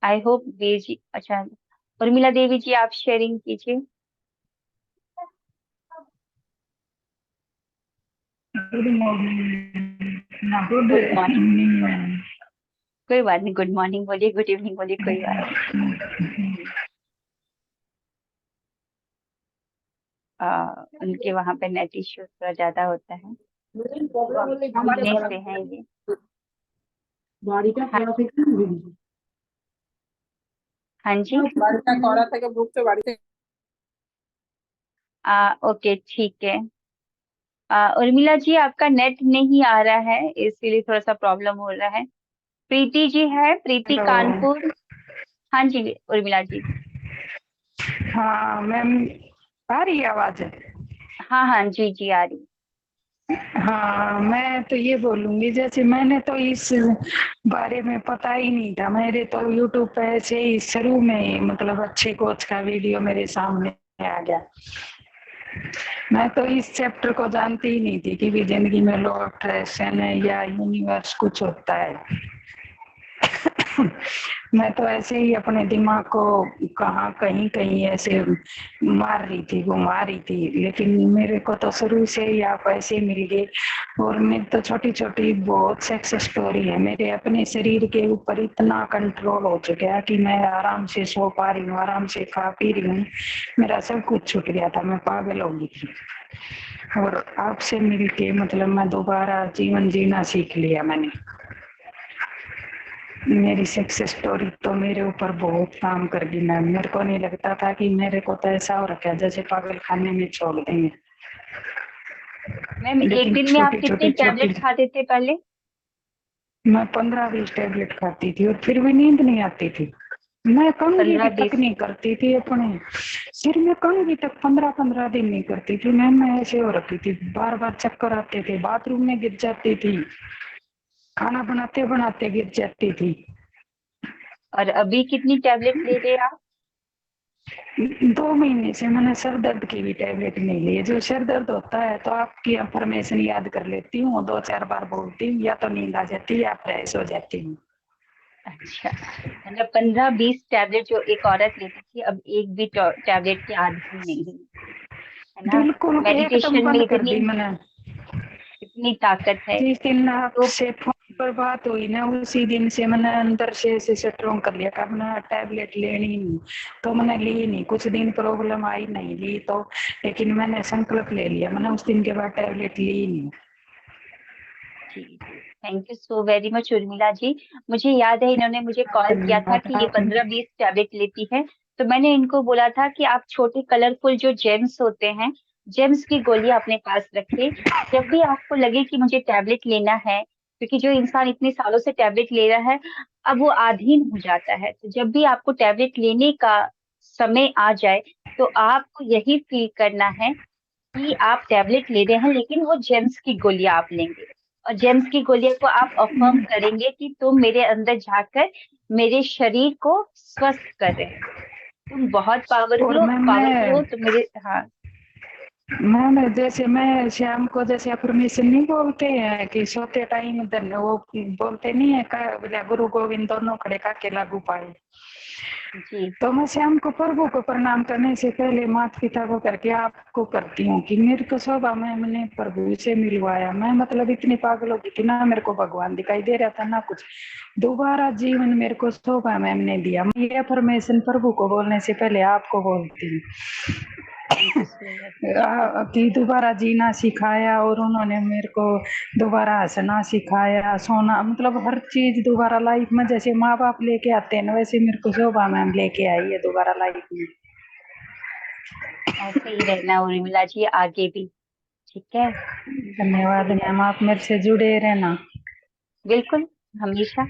आई होप वीर जी, अच्छा उर्मिला देवी जी आप शेयरिंग कीजिए। Good morning. Good good morning, evening. कोई बात नहीं, गुड मॉर्निंग बोलिए, गुड इवनिंग बोलिए, कोई बात नहीं। उनके वहां पे नेट इश्यू थोड़ा ज्यादा होता है, पुणे से है ये। हाँ जी, বাড়িটা করা থেকে ঢুকছে বাড়িতে। ओके ठीक है। उर्मिला जी आपका नेट नहीं आ रहा है, इसीलिए थोड़ा सा प्रॉब्लम हो रहा है। प्रीति जी है, प्रीति हेलो। कानपुर। हाँ जी उर्मिला जी। हाँ मैम, आ रही है आवाज? हाँ हाँ जी जी आ रही। हाँ, मैं तो ये बोलूंगी, जैसे मैंने तो इस बारे में पता ही नहीं था, मेरे तो यूट्यूब पे ऐसे ही शुरू में ही मतलब अच्छे कोच का वीडियो मेरे सामने आ गया। मैं तो इस चैप्टर को जानती ही नहीं थी कि भी जिंदगी में लॉ ऑफ अट्रैक्शन है या यूनिवर्स कुछ होता है। मैं तो ऐसे ही अपने दिमाग को कहाँ कहीं कहीं ऐसे मार रही थी, घुमा रही थी, लेकिन मेरे को तो शुरू से ही आप ऐसे मिल गए। और मैं तो छोटी छोटी बहुत सक्सेस स्टोरी है, मेरे अपने शरीर के ऊपर इतना कंट्रोल हो चुका है कि मैं आराम से सो पा रही हूँ, आराम से खा पी रही हूँ, मेरा सब कुछ छूट गया था, मैं पागल हो गई थी। और आपसे मिलके मतलब मैं दोबारा जीवन जीना सीख लिया मैंने। मेरी सक्सेस स्टोरी तो मेरे ऊपर बहुत काम कर गई मैम। मेरे को नहीं लगता था कि मेरे को तो ऐसा हो रखा है जैसे पागल खाने में छोड़ देंगे। मैम एक लेकिन दिन में आप छोटी कितने छोटी टैबलेट छोटी खाते थे पहले? मैं 15-20 टैबलेट खाती थी और फिर भी नींद नहीं आती थी। मैं कंघी भी तक 15-20? नहीं करती थी अपने सिर में, कंघी तक 15-15 दिन नहीं करती थी मैम। मैं ऐसे हो रखी थी, बार बार चक्कर आते थे, बाथरूम में गिर जाती थी, खाना बनाते बनाते गिर जाती थी। और अभी कितनी टैबलेट ले रहे हैं आप? 2 महीने से मैंने सर दर्द की भी टैबलेट नहीं ली है। जो सर दर्द होता है तो आपकी इंफॉर्मेशन याद कर लेती हूँ, 2-4 बार बोलती हूँ, या तो नींद आ जाती है या फ्रेश हो जाती हूँ। अच्छा, मतलब 15-20 टैबलेट जो एक औरत लेती थी अब एक भी टैबलेट की आदी नहीं है, है ना? बिल्कुल एकदम मेडिटेशन में बंद कर इतनी दी मैंने। इतनी ताकत है। जिस दिन तो आपसे फोन पर बात हुई ना, उसी दिन से मैंने अंदर से ऐसे स्ट्रॉन्ग कर लिया कि अब मैं टैबलेट लेनी नहीं। तो मैंने ली नहीं, कुछ दिन प्रॉब्लम आई, नहीं ली तो, लेकिन मैंने संकल्प ले लिया, मैंने उस दिन के बाद टैबलेट ली नहीं। जी जी, thank you so very much Urmila ji. मुझे याद है इन्होंने मुझे कॉल किया था कि ये 15-20 टैबलेट लेती है, तो मैंने इनको बोला था कि आप छोटे कलरफुल जो जेम्स होते हैं, जेम्स की गोलियां अपने पास रखिए। जब भी आपको लगे कि मुझे टैबलेट लेना है, क्योंकि जो इंसान इतने सालों से टैबलेट ले रहा है अब वो अधीन हो जाता है, तो जब भी आपको टैबलेट लेने का समय आ जाए तो आपको यही फील करना है कि आप टैबलेट ले रहे हैं, लेकिन वो जेम्स की गोलियां आप लेंगे। और जेम्स की गोलियों को आप अफर्म करेंगे कि तुम मेरे अंदर जाकर मेरे शरीर को स्वस्थ कर रहे हो, तुम बहुत और पावरफुल हो, तुम मेरे। हाँ मैं जैसे मैं शाम को जैसे अफर्मेशन नहीं बोलते हैं कि सोते टाइम धन्य, वो बोलते नहीं है का बोले गुरु गोविंद दोनों खड़े का के लागू पाए। जी तो मैं शाम को प्रभु को प्रणाम करने से पहले माता पिता को करके आपको करती हूँ कि मेरे को शोभा मैम ने प्रभु से मिलवाया। मैं मतलब इतनी पागल हो गई थी ना, मेरे को भगवान दिखाई दे रहा था ना कुछ। दोबारा जीवन मेरे को शोभा मैम ने दिया। मैं ये अफर्मेशन प्रभु को बोलने से पहले आपको बोलती हूँ थैंक यू सो मच। कि दोबारा जीना सिखाया, और उन्होंने मेरे को दोबारा हंसना सिखाया, सोना, मतलब हर चीज दोबारा लाइफ में। जैसे माँ बाप लेके आते हैं ना, वैसे मेरे को शोभा मैम लेके आई है दोबारा लाइफ में। ऐसे ही रहना उर्मिला जी आगे भी, ठीक है? धन्यवाद मैम, आप मेरे से जुड़े रहना। बिल्कुल, हमेशा।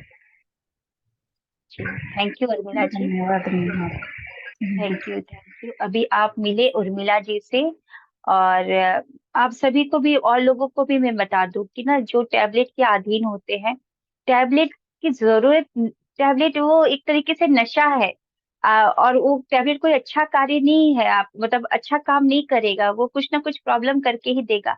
जी थैंक यू उर्मिला जी। धन्यवाद मैम। Thank you. अभी आप मिले उर्मिला जी से, और आप सभी को भी और लोगों को भी मैं बता दूं कि ना, जो टैबलेट के अधीन होते हैं, टैबलेट की जरूरत, टैबलेट वो एक तरीके से नशा है। और वो टैबलेट कोई अच्छा कार्य नहीं है, आप मतलब अच्छा काम नहीं करेगा, वो कुछ ना कुछ प्रॉब्लम करके ही देगा।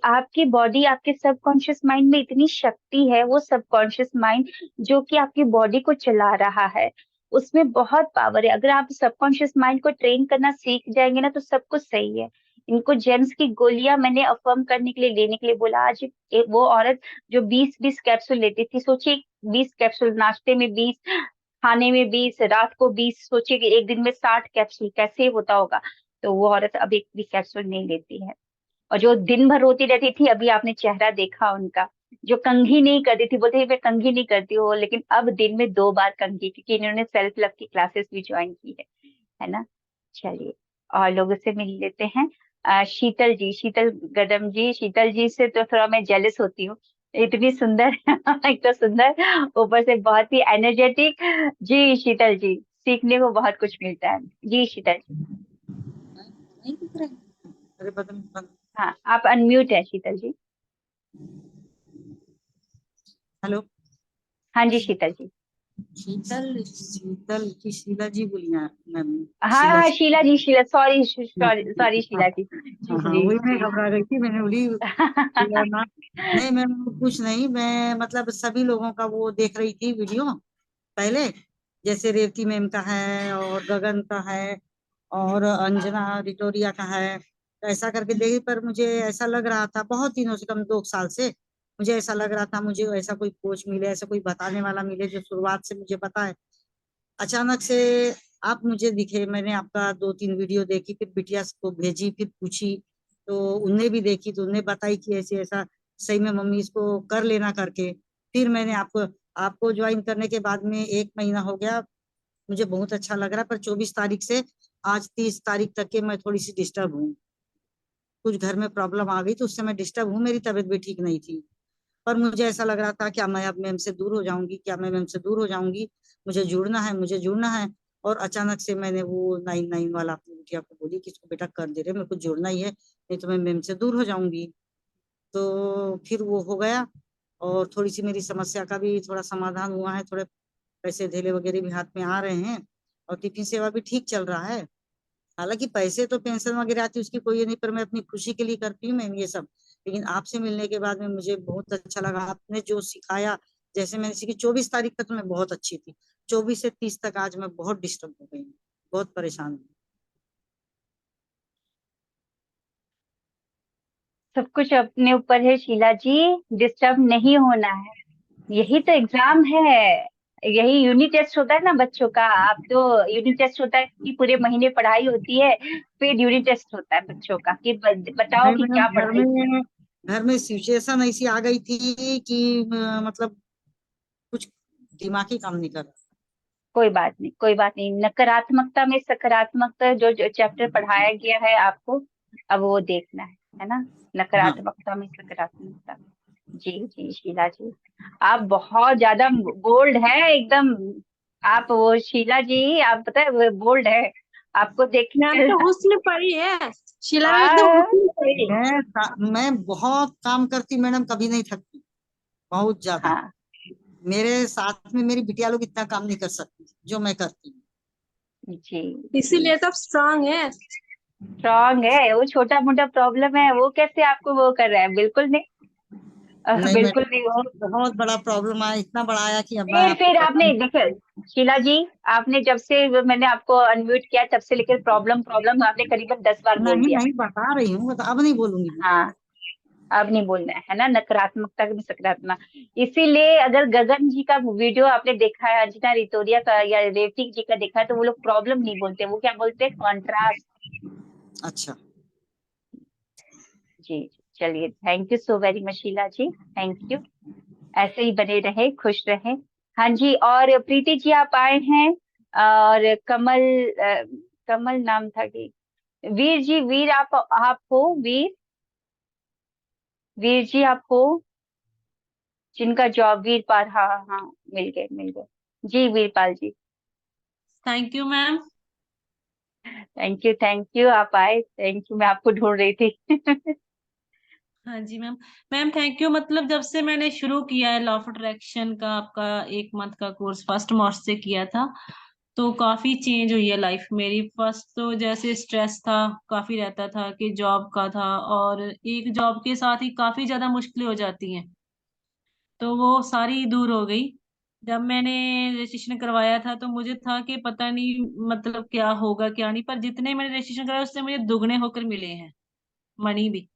आपकी बॉडी, आपके सबकॉन्शियस माइंड में इतनी शक्ति है, वो सबकॉन्शियस माइंड जो कि आपकी बॉडी को चला रहा है, उसमें बहुत पावर है। अगर आप सबकॉन्शियस माइंड को ट्रेन करना सीख जाएंगे ना, तो सब कुछ सही है। इनको जेम्स की गोलियां मैंने अफर्म करने के लिए, लेने के लिए बोला। आज वो औरत जो 20-20 कैप्सूल लेती थी, सोचिए 20 कैप्सूल, नाश्ते में 20, खाने में 20, रात को 20, सोचिए कि एक दिन में 60 कैप्सूल कैसे होता होगा। तो वो औरत अब एक भी कैप्सूल नहीं लेती है। और जो दिन भर रोती रहती थी, अभी आपने चेहरा देखा उनका, जो कंघी नहीं करती थी, बोलते थे मैं कंघी नहीं करती हूँ, लेकिन अब दिन में 2 बार कंघी, क्योंकि इन्होंने सेल्फ लव की क्लासेस भी ज्वाइन की है ना? चलिए, और लोगों से मिल लेते हैं। शीतल जी, शीतल गदम जी, शीतल जी से तो थोड़ा मैं जेलस होती हूँ, इतनी सुंदर एक तो सुंदर, ऊपर से बहुत ही एनर्जेटिक। जी शीतल जी, सीखने को बहुत कुछ मिलता है। जी शीतल जी। नहीं दिख रहे? अरे बटन बंद। हाँ, आप अनम्यूट है शीतल जी। हेलो। हाँ जी शीतल जी। शीतल शीतल की शीला जी बोलिए मैम। हाँ शीला हाँ जी। शीला जी, शीला, सॉरी हाँ सॉरी सॉरी हाँ शीला जी। जी हाँ, जी वही मैं जी। घबरा गई थी, मैंने बोली शीला ना। नहीं मैम, कुछ नहीं, मैं मतलब सभी लोगों का वो देख रही थी वीडियो पहले, जैसे रेवती मैम का है और गगन का है और अंजना रिटोरिया का है, तो ऐसा करके देखी। पर मुझे ऐसा लग रहा था बहुत दिनों से, कम 2 साल से मुझे ऐसा लग रहा था, मुझे ऐसा कोई कोच मिले, ऐसा कोई बताने वाला मिले जो शुरुआत से मुझे पता है। अचानक से आप मुझे दिखे, मैंने आपका 2-3 वीडियो देखी, फिर बिटिया को भेजी, फिर पूछी तो उनने भी देखी, तो उनने बताई कि ऐसे ऐसा, सही में मम्मी इसको कर लेना करके। फिर मैंने आपको आपको ज्वाइन करने के बाद में 1 महीना हो गया, मुझे बहुत अच्छा लग रहा है। पर 24 तारीख से आज 30 तारीख तक के मैं थोड़ी सी डिस्टर्ब हूँ, कुछ घर में प्रॉब्लम आ गई तो उससे मैं डिस्टर्ब हूँ, मेरी तबीयत भी ठीक नहीं थी। पर मुझे ऐसा लग रहा था क्या मैं अब मैम से दूर हो जाऊंगी, क्या मैं मैम से दूर हो जाऊंगी, मुझे जुड़ना है, मुझे जुड़ना है। और अचानक से मैंने वो 99 वाला अपनी बिटिया को बोली कि इसको बेटा कर दे रहे, मेरे को जुड़ना ही है, नहीं तो मैं मैम से दूर हो जाऊंगी। तो फिर वो हो गया, और थोड़ी सी मेरी समस्या का भी थोड़ा समाधान हुआ है, थोड़े पैसे धेले वगैरह भी हाथ में आ रहे हैं, और टिफिन सेवा भी ठीक चल रहा है। हालांकि पैसे तो पेंशन वगैरह आती है उसकी कोई ये नहीं, पर मैं अपनी खुशी के लिए करती हूँ मैम ये सब। लेकिन आपसे मिलने के बाद में मुझे बहुत अच्छा लगा, आपने जो सिखाया, जैसे मैंने सीखी 24 तारीख तक तो मैं बहुत अच्छी थी, 24 से 30 तक आज मैं बहुत डिस्टर्ब हो गई हूँ, बहुत परेशान हूँ। सब कुछ अपने ऊपर है शीला जी, डिस्टर्ब नहीं होना है, यही तो एग्जाम है, यही यूनिट टेस्ट होता है ना बच्चों का। आप तो यूनिट टेस्ट होता है कि पूरे महीने पढ़ाई होती है, फिर यूनिट टेस्ट होता है बच्चों का कि बताओ नहीं कि मैम, क्या पढ़ाई की। घर में सिचुएशन ऐसी आ गई थी कि मतलब कुछ दिमाग ही काम नहीं कर रहा। कोई बात नहीं, कोई बात नहीं, नकारात्मकता में सकारात्मकता, जो चैप्टर पढ़ाया गया है आपको, अब वो देखना है ना? हाँ नकारात्मकता में सकारात्मकता। जी जी शीला जी, आप बहुत ज्यादा बोल्ड है एकदम। आप वो शीला जी, आप पता है बोल्ड है, आपको देख मैम के तो हुस्न पड़ी है, शीला में एकदम हाँ, हुस्न पड़ी। मैं बहुत काम करती मैडम, कभी नहीं थकती, बहुत ज्यादा। हाँ मेरे साथ में मेरी बिटिया लोग इतना काम नहीं कर सकती जो मैं करती हूँ। जी जी। इसीलिए तो स्ट्रांग है। स्ट्रांग है, वो छोटा मोटा प्रॉब्लम है वो कैसे आपको वो कर रहा है, बिल्कुल नहीं। नहीं बिल्कुल मैडम, नहीं हो। बहुत बड़ा प्रॉब्लम आया, इतना बड़ा आया कि अब मैं आपको फिर बता आपने नहीं। देखिए शीला जी, आपने जब से मैंने आपको अनम्यूट किया तब से लेकर प्रॉब्लम प्रॉब्लम आपने करीबन 10 बार बोल नहीं दिया। नहीं बता रही हूँ, अब नहीं बोलूंगी मैं। हाँ, अब नहीं बोलना है ना, नकारात्मकता में सकारात्मक। इसीलिए अगर गगन जी का वीडियो आपने देखा है, अंजना रितोरिया का या रेवती जी का देखा है, तो वो लोग प्रॉब्लम नहीं बोलते, वो क्या बोलते हैं, कॉन्ट्रास्ट। अच्छा। जी जी, चलिए, thank you so very much Sheela ji, thank you. ऐसे ही बने रहे, खुश रहे। हाँ जी, और प्रीति जी आप आए हैं, और कमल, कमल नाम था कि, वीर जी, वीर आप हो वीर, वीर जी आप हो, जिनका जॉब वीरपाल, हाँ हाँ हाँ, मिल गए मिल गए। जी Veerpal ji, thank you ma'am. Thank you आप आए, थैंक यू, मैं आपको ढूंढ रही थी। हाँ जी मैम। मैम थैंक यू, मतलब जब से मैंने शुरू किया है लॉ ऑफ अट्रैक्शन का, आपका 1 मंथ का कोर्स 1 मार्च से किया था, तो काफी चेंज हुई है लाइफ मेरी। फर्स्ट तो जैसे स्ट्रेस था, काफी रहता था कि जॉब का था, और एक जॉब के साथ ही काफी ज्यादा मुश्किलें हो जाती हैं, तो वो सारी दूर हो गई। जब मैंने रजिस्ट्रेशन करवाया था तो मुझे था कि पता नहीं मतलब क्या होगा क्या नहीं, पर जितने मैंने रजिस्ट्रेशन कराया उससे मुझे दुगने होकर मिले हैं, मनी भी।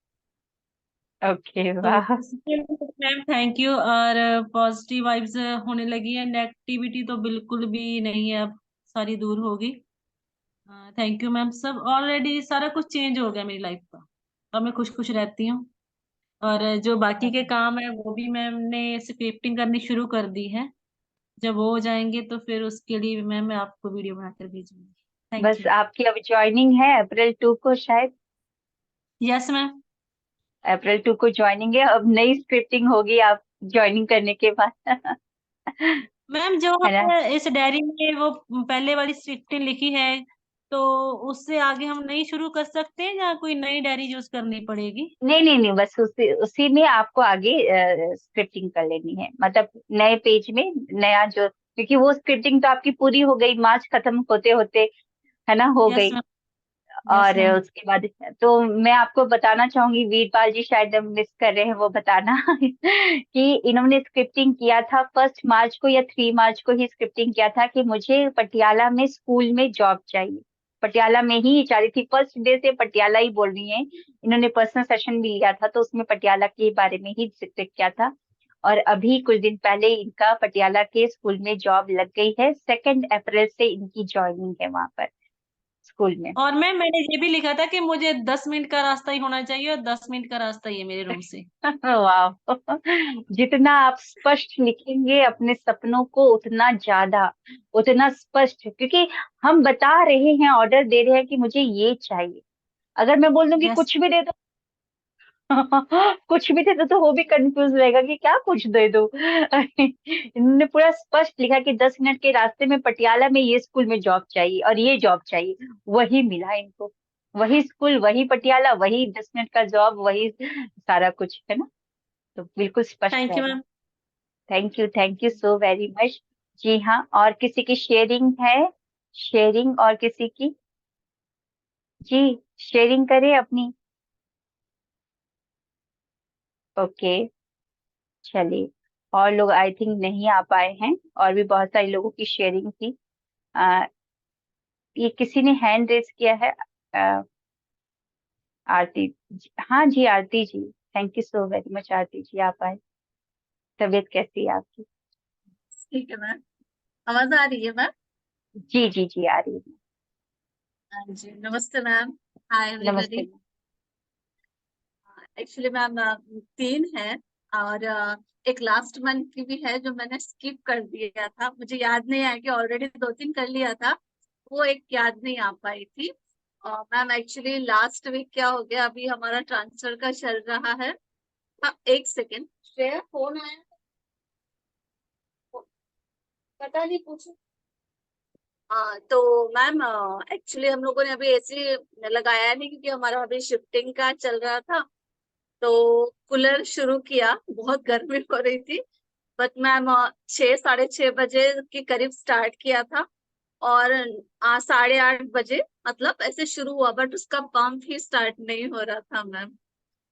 ओके, तो वाह। इसके लिए मैम थैंक यू। और पॉजिटिव वाइब्स होने लगी है, नेगेटिविटी तो बिल्कुल भी नहीं है, अब सारी दूर होगी। थैंक यू मैम, सब ऑलरेडी सारा कुछ चेंज हो गया मेरी लाइफ का, अब मैं खुश खुश रहती हूँ। और जो बाकी के काम है वो भी मैंने स्क्रिप्टिंग करनी शुरू कर दी है, जब वो हो जाएंगे तो फिर उसके लिए मैम मैं आपको वीडियो बनाकर भेजूंगी। थैंक बस यू। आपकी अब ज्वाइनिंग है अप्रैल 2 को शायद, यस मैम। अप्रैल 2 को ज्वाइनिंग है, अब नई स्क्रिप्टिंग होगी आप ज्वाइनिंग करने के बाद। मैम जो है ना। हमने इस डायरी में वो पहले वाली स्क्रिप्टिंग लिखी है, तो उससे आगे हम नई शुरू कर सकते हैं या कोई नई डायरी यूज करनी पड़ेगी? नहीं नहीं नहीं, बस उसी उसी में आपको आगे स्क्रिप्टिंग कर लेनी है, मतलब नए पेज में नया जो, क्योंकि वो स्क्रिप्टिंग तो आपकी पूरी हो गई, मार्च खत्म होते होते, है ना, हो यस गई। मैम। यस और मैम। उसके बाद तो मैं आपको बताना चाहूंगी, वीरपाल जी शायद मिस कर रहे हैं वो बताना, कि इन्होंने स्क्रिप्टिंग किया था 1 मार्च को या 3 मार्च को ही स्क्रिप्टिंग किया था कि मुझे पटियाला में स्कूल में जॉब चाहिए। पटियाला में ही चाह रही थी, फर्स्ट डे से पटियाला ही बोल रही हैं। इन्होंने पर्सनल सेशन भी लिया था तो उसमें पटियाला के बारे में ही जिक्र किया था। और अभी कुछ दिन पहले इनका पटियाला के स्कूल में जॉब लग गई है, 2 अप्रैल से इनकी ज्वाइनिंग है वहां पर स्कूल में। और मैम मैंने ये भी लिखा था कि मुझे 10 मिनट का रास्ता ही होना चाहिए, और 10 मिनट का रास्ता ही है मेरे रूम से। वाह। जितना आप स्पष्ट लिखेंगे अपने सपनों को, उतना ज्यादा, उतना स्पष्ट, क्योंकि हम बता रहे हैं, ऑर्डर दे रहे हैं कि मुझे ये चाहिए। अगर मैं बोल दूं कि यस। कुछ भी दे दो, कुछ भी दे दो, तो वो भी कंफ्यूज रहेगा कि क्या कुछ दे दो। इन्होंने पूरा स्पष्ट लिखा कि 10 मिनट के रास्ते में पटियाला में ये स्कूल में जॉब चाहिए और ये जॉब चाहिए, वही मिला इनको। वही स्कूल, वही पटियाला, वही 10 मिनट का जॉब, वही सारा कुछ, है ना। तो बिल्कुल स्पष्ट थैंक यू रहेगा। Ma'am. Thank you so very much. जी हाँ, और किसी की शेयरिंग है, शेयरिंग और किसी की, जी, शेयरिंग करें अपनी। ओके, चलिए, और लोग आई थिंक नहीं आ पाए हैं, और भी बहुत सारे लोगों की शेयरिंग थी। आ, ये किसी ने हैंड रेज किया है, आरती हाँ जी, Aarti ji, thank you so very much Aarti ji, आप आए। तबीयत कैसी है आपकी? ठीक है मैम। आवाज आ रही है मैम? जी जी जी, आ रही है। हाँ जी, नमस्ते मैम। हाय नमस्ते एवरीबॉडी। एक्चुअली मैम 3 है, और एक लास्ट मंथ की भी है जो मैंने स्किप कर दिया था, मुझे याद नहीं आया कि ऑलरेडी 2-3 कर लिया था, वो एक याद नहीं आ पाई थी। मैम एक्चुअली लास्ट वीक क्या हो गया, अभी हमारा ट्रांसफर का चल रहा है। हाँ, एक सेकेंड, श्रेया फोन आया, पता नहीं, पूछो। हाँ तो मैम एक्चुअली हम लोगों ने अभी ऐसे लगाया नहीं, क्योंकि हमारा अभी शिफ्टिंग का चल रहा था, तो कूलर शुरू किया, बहुत गर्मी हो रही थी। बट मैम 6-6:30 बजे के करीब स्टार्ट किया था, और 8:30 बजे मतलब ऐसे शुरू हुआ, बट उसका पंप ही स्टार्ट नहीं हो रहा था मैम।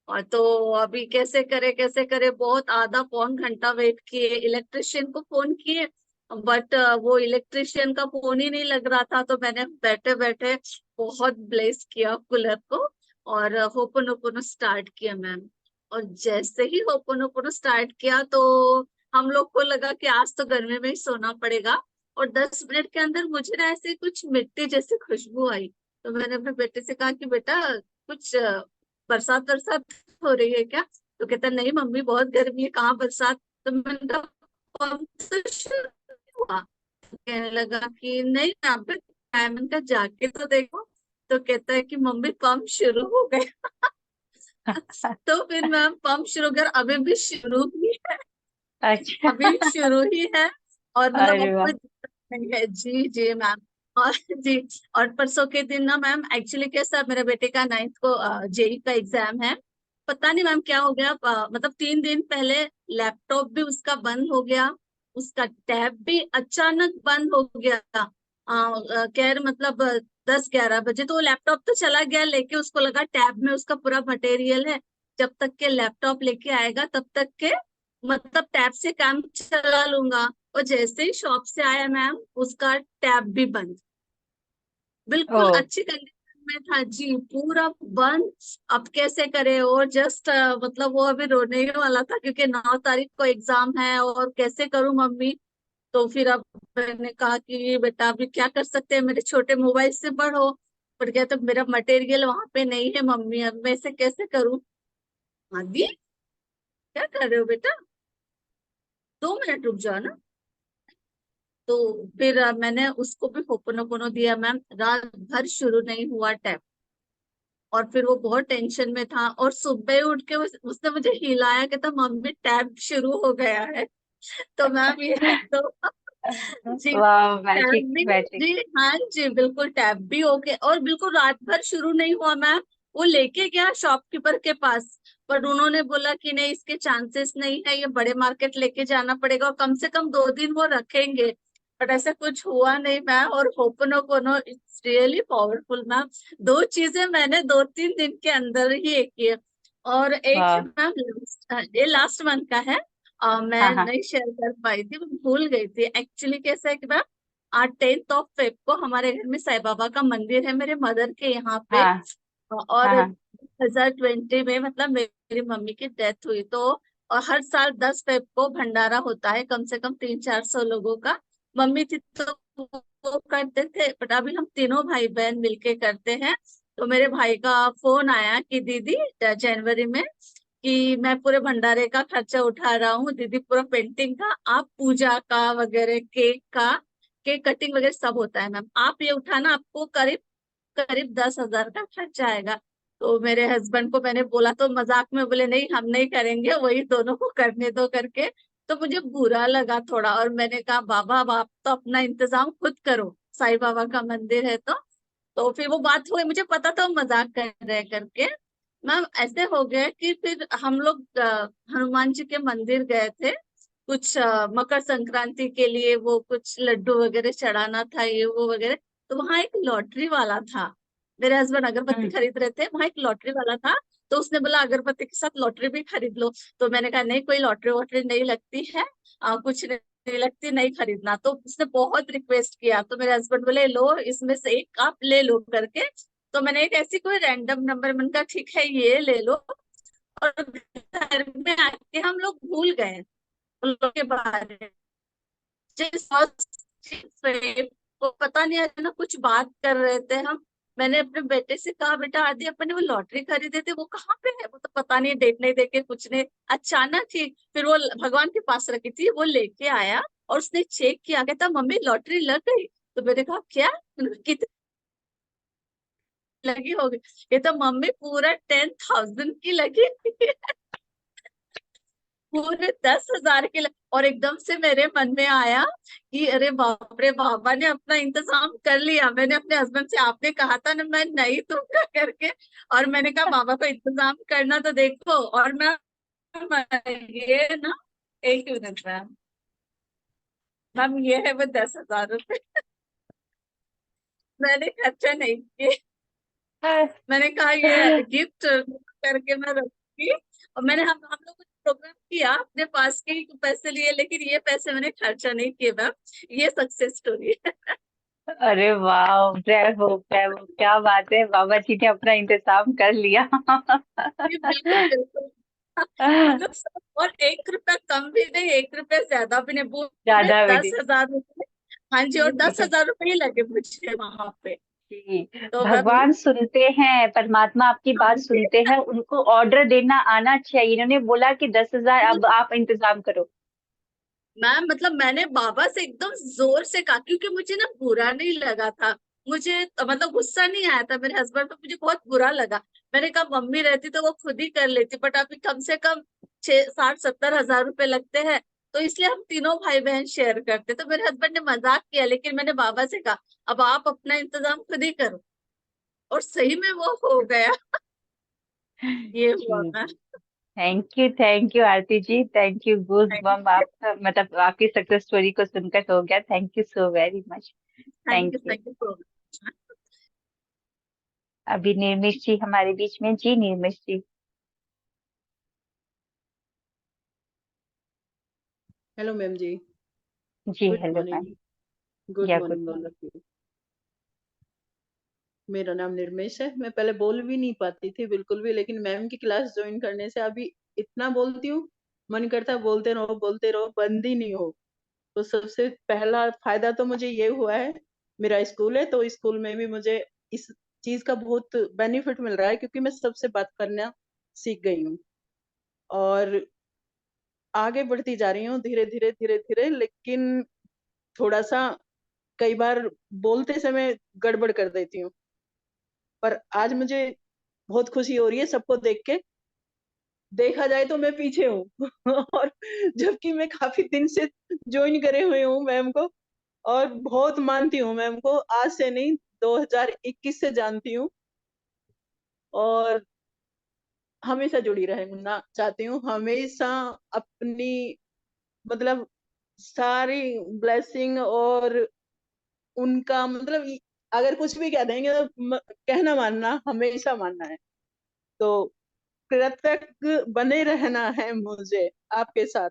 और तो अभी कैसे करे, बहुत आधा पौन घंटा वेट किए, इलेक्ट्रिशियन को फोन किए, बट वो इलेक्ट्रिशियन का फोन ही नहीं लग रहा था। तो मैंने बैठे बैठे बहुत ब्लेस किया कूलर को, और होपोनोपोनो स्टार्ट किया मैम। और जैसे ही होपोनोपोनो स्टार्ट किया तो हम लोग को लगा कि आज तो गर्मी में ही सोना पड़ेगा। और 10 मिनट के अंदर मुझे ना ऐसे कुछ मिट्टी जैसी खुशबू आई। तो मैंने अपने बेटे से कहा कि बेटा कुछ बरसात बरसात हो रही है क्या? तो कहता नहीं मम्मी बहुत गर्मी है, कहाँ बरसात। तो मैंने कहा पंप तो शुरू हुआ। तो कहने लगा कि नहीं यहाँ पे मैंने कहा जाके तो देखो। तो कहता है कि मम्मी पंप शुरू हो गए। तो फिर मैम पंप शुरू कर, अभी भी शुरू ही है, अच्छा। अभी शुरू ही है। और मतलब अब अरे वाह। कोई दिक्कत नहीं है। जी जी मैम। और जी, और परसों के दिन ना मैम एक्चुअली कैसा, मेरे बेटे का 9th को जेई का एग्जाम है। पता नहीं मैम क्या हो गया, मतलब 3 दिन पहले लैपटॉप भी उसका बंद हो गया, उसका टैब भी अचानक बंद हो गया। खैर मतलब 10-11 बजे तो वो लैपटॉप तो चला गया लेके, उसको लगा टैब में उसका पूरा मटेरियल है, जब तक के लैपटॉप लेके आएगा तब तक के मतलब टैब से काम चला लूंगा। और जैसे ही शॉप से आया मैम, उसका टैब भी बंद, ओ। बिल्कुल अच्छी कंडीशन में था जी, पूरा बंद। अब कैसे करे, और जस्ट मतलब वो अभी रोने ही वाला था क्योंकि 9 तारीख को एग्जाम है, और कैसे करूं मम्मी। तो फिर अब मैंने कहा कि बेटा अभी क्या कर सकते हैं, मेरे छोटे मोबाइल से पढ़ो। पर क्या, तो मेरा मटेरियल वहां पे नहीं है मम्मी, अब मैं इसे कैसे करूं। हाँ जी, क्या कर रहे हो बेटा, 2 मिनट रुक जाओ ना। तो फिर मैंने उसको भी होपोनोपोनो दिया मैम, रात भर शुरू नहीं हुआ टैब। और फिर वो बहुत टेंशन में था, और सुबह उठ के उसने मुझे हिलाया, कहता मम्मी टैब शुरू हो गया है। तो मैम ये तो जी, वाह, टैब मैजिक भी, मैजिक। जी हाँ जी बिल्कुल टैब भी हो गया, और बिल्कुल रात भर शुरू नहीं हुआ मैम। वो लेके गया शॉपकीपर के पास, पर उन्होंने बोला कि नहीं इसके चांसेस नहीं है, ये बड़े मार्केट लेके जाना पड़ेगा, और कम से कम 2 दिन वो रखेंगे। बट ऐसा कुछ हुआ नहीं मैम, और ho'oponopono it's really powerful ma'am. 2 चीजें मैंने 2-3 दिन के अंदर ही एक की है। और एक है वाह। मैम, ये लास्ट मंथ का है। हाँ मैं हाँ नहीं शेयर कर पाई थी, मैं भूल गई थी एक्चुअली। कैसा है कि मैम, आज 10th ऑफ फेब को हमारे घर में साईं बाबा का मंदिर है मेरे मदर के यहाँ पे। हाँ हाँ और हाँ 2020 में मतलब मेरी मम्मी की डेथ हुई, तो और हर साल 10 फेब को भंडारा होता है, कम से कम 300-400 लोगों का। मम्मी थी तो वो करते थे, बट अभी हम तीनों भाई बहन मिलके करते हैं। तो मेरे भाई का फोन आया कि दीदी जनवरी में कि मैं पूरे भंडारे का खर्चा उठा रहा हूँ, दीदी पूरा पेंटिंग का, आप पूजा का वगैरह, केक का, केक कटिंग वगैरह सब होता है मैम, आप ये उठाना, आपको करीब करीब 10,000 का खर्चा आएगा। तो मेरे हस्बैंड को मैंने बोला, तो मजाक में बोले नहीं हम नहीं करेंगे, वही दोनों को करने दो करके। तो मुझे बुरा लगा थोड़ा, और मैंने कहा बाबा अब आप तो अपना इंतजाम खुद करो, साईं बाबा का मंदिर है तो। तो फिर वो बात हुई, मुझे पता था वो मजाक कर रहे हैं करके। मैम ऐसे हो गया कि फिर हम लोग हनुमान जी के मंदिर गए थे, कुछ मकर संक्रांति के लिए वो कुछ लड्डू वगैरह चढ़ाना था, ये वो वगैरह। तो वहां एक लॉटरी वाला था, मेरे हस्बैंड अगरबत्ती हम्म। खरीद रहे थे, वहां एक लॉटरी वाला था। तो उसने बोला अगरबत्ती के साथ लॉटरी भी खरीद लो। तो मैंने कहा नहीं कोई लॉटरी वॉटरी नहीं लगती है, कुछ नहीं लगती, नहीं खरीदना। तो उसने बहुत रिक्वेस्ट किया, तो मेरे हस्बैंड बोले लो इसमें से एक आप ले लो करके। तो मैंने एक ऐसी कोई रैंडम नंबर, मैंने कहा ठीक है ये ले लो। और घर में आके हम लोग भूल गए उन लोग के बारे में। जिस को पता नहीं, अचानक कुछ बात कर रहे थे हम। मैंने अपने बेटे से कहा बेटा आदि अपन ने वो लॉटरी खरीदे थे वो कहाँ पे है, वो तो पता नहीं डेट नहीं देखे कुछ नहीं। अचानक ही फिर वो भगवान के पास रखी थी, वो लेके आया और उसने चेक किया, कहता मम्मी लॉटरी लग गई। तो मैंने कहा क्या, कितनी लगी होगी। ये तो मम्मी पूरा 10,000 की लगी पूरे 10,000 के और एकदम से मेरे मन में आया कि अरे बाप रे, बाबा ने अपना इंतजाम कर लिया। मैंने अपने हस्बैंड से, आपने कहा था ना मैं नहीं दूंगा करके, और मैंने कहा बाबा को इंतजाम करना तो देखो। और मैं ये ना, एक मिनट मैम, मैम ये है वो 10,000 रुपए मैंने खर्चा नहीं किए। हाँ। मैंने कहा ये गिफ्ट करके मैं की। और हम लोग कुछ प्रोग्राम किया, अपने पास के ही पैसे लिए, लेकिन ये पैसे मैंने खर्चा नहीं किए मैम। ये सक्सेस स्टोरी है। अरे वाह, ब्रेवो ब्रेवो, क्या बात है, बाबा जी ने अपना इंतजाम कर लिया। जी बिल्कुल बिल्कुल। हम लोग सब, और 1 रुपया कम भी नहीं, 1 रुपया ज्यादा भी नहीं, पूरे ज्यादा भी 10,000 रुपए। हाँ जी, और नहीं। 10,000 रुपए ही लगे मुझे वहां पे। जी, तो मैम भगवान सुनते हैं, परमात्मा आपकी बात सुनते हैं, उनको ऑर्डर देना आना चाहिए। इन्होंने बोला कि 10,000 अब आप इंतजाम करो। मैम मतलब मैंने बाबा से एकदम जोर से कहा, क्योंकि मुझे ना बुरा नहीं लगा था। मुझे मतलब गुस्सा नहीं आया था मेरे हस्बैंड पे, मुझे बहुत बुरा लगा। मैंने कहा मम्मी रहती तो वो खुद ही कर लेती, बट अभी कम से कम 60-70 हजार रुपए लगते हैं, तो इसलिए हम तीनों भाई बहन शेयर करते। तो मेरे हस्बैंड ने मजाक किया, लेकिन मैंने बाबा से कहा अब आप अपना इंतजाम खुद ही करो, और सही में वो हो गया। ये हुआ जी मैम। जी, thank you Aarti ji, thank you. Goose bump, आपका मतलब आपकी सक्सेस स्टोरी को सुनकर हो गया। Thank you so very much. Thank thank you, you. Thank you so much. अभी निर्मिश जी हमारे बीच में। जी निर्मिश जी। Hello ma'am ji. जी good hello ma'am. Morning. Good या good morning all morning. Of you. मेरा नाम निर्मेश है। मैं पहले बोल भी नहीं पाती थी बिल्कुल भी, लेकिन मैम की क्लास ज्वाइन करने से अभी इतना बोलती हूँ, मन करता है बोलते रहो, बंद ही नहीं हो। तो सबसे पहला फायदा तो मुझे ये हुआ है, मेरा स्कूल है तो स्कूल में भी मुझे इस चीज का बहुत बेनिफिट मिल रहा है, क्योंकि मैं सबसे बात करना सीख गई हूँ और आगे बढ़ती जा रही हूँ धीरे धीरे धीरे धीरे। लेकिन थोड़ा सा कई बार बोलते समय गड़बड़ कर देती हूँ, पर आज मुझे बहुत खुशी हो रही है सबको देख के। देखा जाए तो मैं पीछे हूँ और जबकि मैं काफी दिन से ज्वाइन करे हुए हूँ मैम को, और बहुत मानती हूँ मैम को। आज से नहीं, 2021 से जानती हूँ, और हमेशा जुड़ी रहना चाहती हूँ। हमेशा अपनी मतलब सारी ब्लेसिंग और उनका मतलब अगर कुछ भी कह देंगे तो कहना मानना, हमेशा मानना है। तो कृतज्ञ बने रहना है मुझे आपके साथ।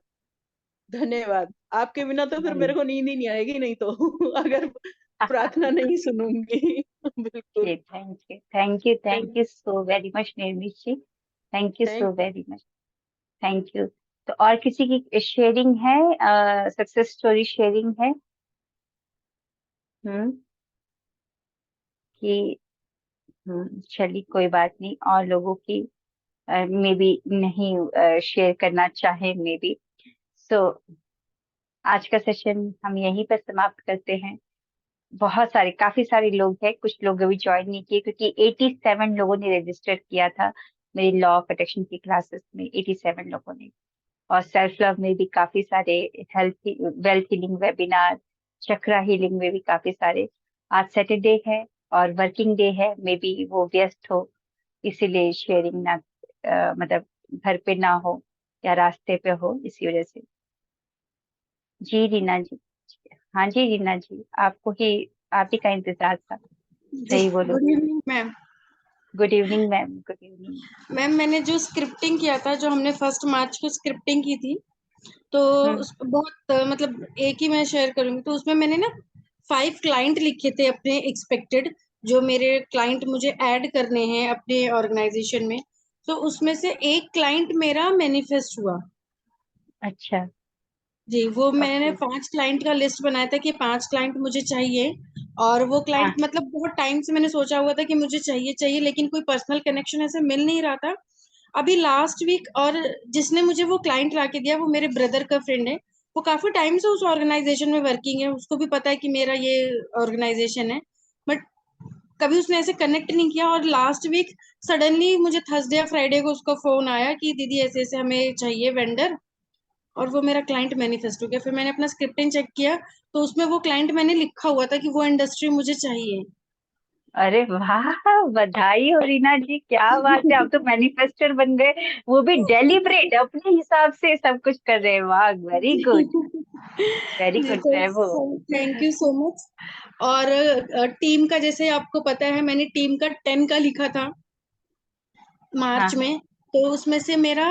धन्यवाद। आपके बिना तो फिर मेरे को नींद ही नहीं आएगी, नहीं तो अगर प्रार्थना नहीं सुनूंगी। बिल्कुल। जी thank you so very much Nirmish ji. Thank you so thank very much. Thank you. तो और किसी की शेयरिंग है, सक्सेस स्टोरी शेयरिंग है? हम्म कि चलिए कोई बात नहीं, और लोगों की मे बी नहीं शेयर करना चाहे मे बी। सो आज का सेशन हम यहीं पर समाप्त करते हैं। बहुत सारे काफी सारे लोग हैं, कुछ लोग अभी ज्वाइन नहीं किए, क्योंकि 87 लोगों ने रजिस्टर किया था मेरी लॉ ऑफ अट्रैक्शन की क्लासेस में, 87 लोगों ने। और सेल्फ लव में भी काफी सारे, हेल्थ वेल्थ हीलिंग वेबिनार, चक्रा हीलिंग में भी काफी सारे। आज सैटरडे है और वर्किंग डे है, मे बी वो व्यस्त हो, इसीलिए शेयरिंग ना मतलब घर पे ना हो या रास्ते पे हो, इसी वजह से। जी रीना जी। हाँ जी रीना जी, आपको ही, आप ही का इंतजार था। जी सही बोलो। Good evening ma'am. Good evening ma'am, good evening. Ma'am मैंने जो स्क्रिप्टिंग किया था, जो हमने 1 मार्च को स्क्रिप्टिंग की थी, तो हम्म। बहुत मतलब एक ही मैं शेयर करूंगी। तो उसमें मैंने ना 5 क्लाइंट लिखे थे अपने एक्सपेक्टेड, जो मेरे क्लाइंट मुझे ऐड करने हैं अपने ऑर्गेनाइजेशन में। तो उसमें से एक क्लाइंट मेरा मैनिफेस्ट हुआ। अच्छा। जी, वो मैंने ओके। 5 क्लाइंट का लिस्ट बनाया था कि 5 क्लाइंट मुझे चाहिए। और वो क्लाइंट हाँ। मतलब बहुत टाइम से मैंने सोचा हुआ था कि मुझे चाहिए चाहिए, लेकिन कोई पर्सनल कनेक्शन ऐसे मिल नहीं रहा था। अभी लास्ट वीक, और जिसने मुझे वो क्लाइंट ला के दिया वो मेरे ब्रदर का फ्रेंड है। वो काफी टाइम से उस ऑर्गेनाइजेशन में वर्किंग है, उसको भी पता है कि मेरा ये ऑर्गेनाइजेशन है, बट कभी उसने ऐसे कनेक्ट नहीं किया। और लास्ट वीक सडनली मुझे थर्सडे या फ्राइडे को उसका फोन आया कि दीदी ऐसे ऐसे हमें चाहिए वेंडर, और वो मेरा क्लाइंट मैनिफेस्ट हो गया। फिर मैंने अपना स्क्रिप्टिंग चेक किया, तो उसमें वो क्लाइंट मैंने लिखा हुआ था कि वो इंडस्ट्री मुझे चाहिए। अरे वाह, बधाई हो रीना जी, क्या बात है, आप तो मैनिफेस्टर बन गए, वो भी डेलिब्रेट अपने हिसाब से सब कुछ कर रहे हैं। वाह, वेरी गुड, वेरी जी गुड, ब्रेवो। तो थैंक यू सो मच। और टीम का, जैसे आपको पता है मैंने टीम का 10 का लिखा था मार्च हाँ में। तो उसमें से मेरा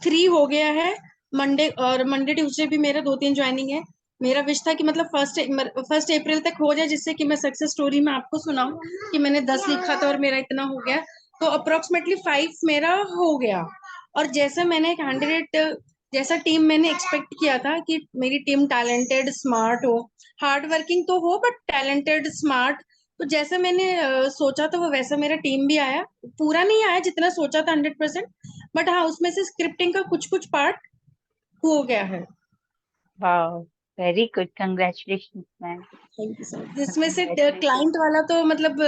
3 हो गया है। मंडे ट्यूसडे भी मेरा 2-3 ज्वाइनिंग है। मेरा विश था कि मतलब फर्स्ट अप्रैल तक हो जाए, जिससे कि मैं सक्सेस स्टोरी में आपको सुनाऊं कि मैंने 10 लिखा था और मेरा इतना हो गया। तो अप्रोक्सीमेटली 5 मेरा हो गया। और जैसा मैंने जैसा टीम मैंने एक्सपेक्ट किया था कि मेरी टीम टैलेंटेड स्मार्ट हो, हार्ड वर्किंग तो हो बट टैलेंटेड स्मार्ट, तो जैसा मैंने सोचा था वो वैसा मेरा टीम भी आया। पूरा नहीं आया जितना सोचा था 100%, बट हाँ उसमें से स्क्रिप्टिंग का कुछ कुछ पार्ट हो गया है। Wow, very good, congratulation ma'am. Thank you sir. जिसमें से Congratulations. क्लाइंट वाला तो मतलब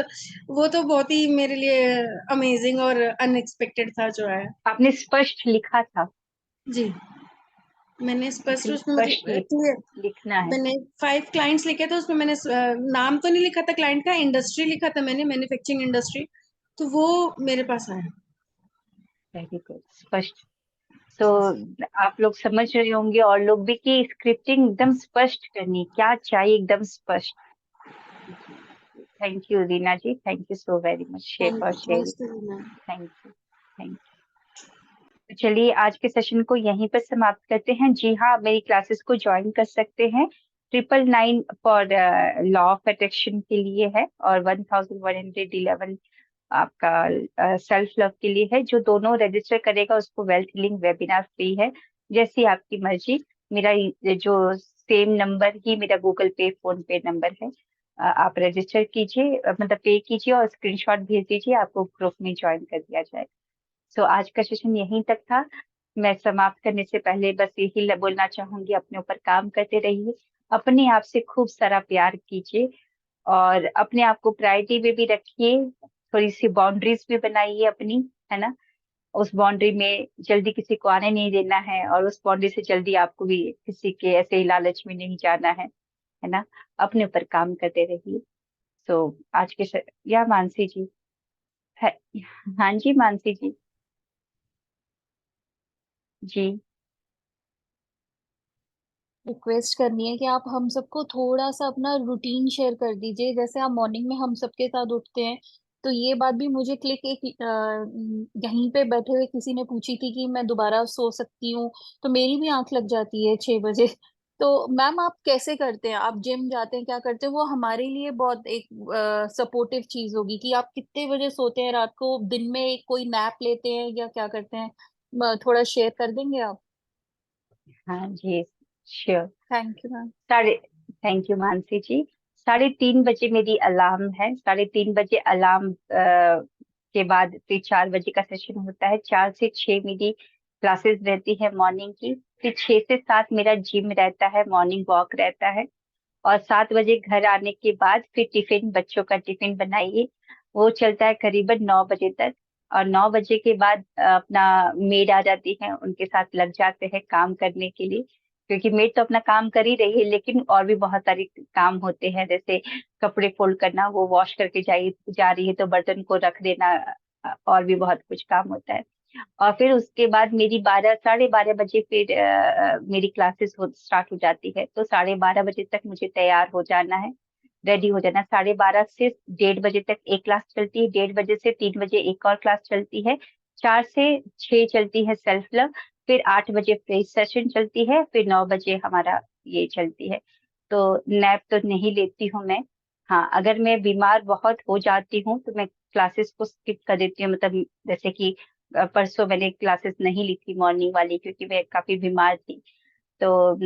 वो तो बहुत ही मेरे लिए अमेजिंग और अनएक्सपेक्टेड था जो है। आपने स्पष्ट लिखा था? जी, मैंने स्पष्ट लेकिन उसमें स्पष्ट मतलब clear, लिखना है। मैंने 5 क्लाइंट्स लिखे थे, उसमें मैंने नाम तो नहीं लिखा था क्लाइंट का, इंडस्ट्री लिखा था मैंने, मैन्युफैक्चरिंग इंडस्ट्री, तो वो मेरे पास आया। वेरी गुड, स्पष्ट। तो आप लोग समझ रहे होंगे और लोग भी कि स्क्रिप्टिंग एकदम स्पष्ट करनी, क्या चाहिए एकदम स्पष्ट। Thank you Reena ji, thank you so very much for sharing. Thank you, thank you. तो चलिए आज के सेशन को यहीं पर समाप्त करते हैं। जी हाँ, मेरी क्लासेस को ज्वाइन कर सकते हैं। 999 फॉर लॉ ऑफ अट्रैक्शन के लिए है और 1111 आपका सेल्फ लव के लिए है। जो दोनों रजिस्टर करेगा उसको वेल्थ हीलिंग वेबिनार फ्री है। जैसी आपकी मर्जी। मेरा जो सेम नंबर ही मेरा गूगल पे फोन पे नंबर है। आप रजिस्टर कीजिए, मतलब पे कीजिए और स्क्रीनशॉट भेज दीजिए, आपको ग्रुप में ज्वाइन कर दिया जाए। सो आज का सेशन यहीं तक था। मैं समाप्त करने से पहले बस यही बोलना चाहूंगी, अपने ऊपर काम करते रहिए, अपने आप से खूब सारा प्यार कीजिए और अपने आप को प्रायोरिटी में भी रखिए। थोड़ी सी बाउंड्रीज भी बनाइए अपनी, है ना। उस बाउंड्री में जल्दी किसी को आने नहीं देना है और उस बाउंड्री से जल्दी आपको भी किसी के ऐसे ही लालच में नहीं जाना है ना। अपने ऊपर काम करते रहिए। तो आज के या मानसी जी है। हाँ जी मानसी जी। जी रिक्वेस्ट करनी है कि आप हम सबको थोड़ा सा अपना रूटीन शेयर कर दीजिए। जैसे आप मॉर्निंग में हम सबके साथ उठते हैं, तो ये बात भी मुझे क्लिक एक यहीं पे बैठे हुए किसी ने पूछी थी कि मैं दोबारा सो सकती हूँ, तो मेरी भी आंख लग जाती है 6 बजे। तो मैम आप कैसे करते हैं, आप जिम जाते हैं, क्या करते हैं? वो हमारे लिए बहुत एक सपोर्टिव चीज होगी कि आप कितने बजे सोते हैं रात को, दिन में कोई नैप लेते हैं या क्या करते हैं? थोड़ा शेयर कर देंगे आप? हाँ जी, श्योर। Thank you ma'am. साढ़े थैंक यू मानसी जी। 3:30 बजे मेरी अलार्म है। 3:30 बजे अलार्म के बाद फिर 4 बजे का सेशन होता है। 4 से 6 मेरी क्लासेस रहती है मॉर्निंग की। फिर 6 से 7 मेरा जिम रहता है, मॉर्निंग वॉक रहता है। और 7 बजे घर आने के बाद फिर टिफिन, बच्चों का टिफिन बनाइए, वो चलता है करीबन 9 बजे तक। और 9 बजे के बाद अपना मेड आ जाती है, उनके साथ लग जाते हैं काम करने के लिए। क्योंकि मेड तो अपना काम कर ही रही है, लेकिन और भी बहुत सारे काम होते हैं, जैसे कपड़े फोल्ड करना, वो वॉश करके जा रही है तो बर्तन को रख देना, और भी बहुत कुछ काम होता है। और फिर उसके बाद मेरी 12, 12:30 बजे फिर मेरी क्लासेस स्टार्ट हो जाती है। तो 12:30 बजे तक मुझे तैयार हो जाना है, रेडी हो जाना। 12:30 से 1:30 बजे तक एक क्लास चलती है, 1:30 बजे से 3 बजे एक और क्लास चलती है, 4 से 6 चलती है सेल्फ लव, फिर 8 बजे फ्रेश सेशन चलती है, फिर 9 बजे हमारा ये चलती है। तो नैप तो नहीं लेती हूँ मैं। हाँ, अगर मैं बीमार बहुत हो जाती हूँ तो मैं क्लासेस को स्किप कर देती हूँ। मतलब जैसे कि परसों मैंने क्लासेस नहीं ली थी मॉर्निंग वाली, क्योंकि मैं काफी बीमार थी। तो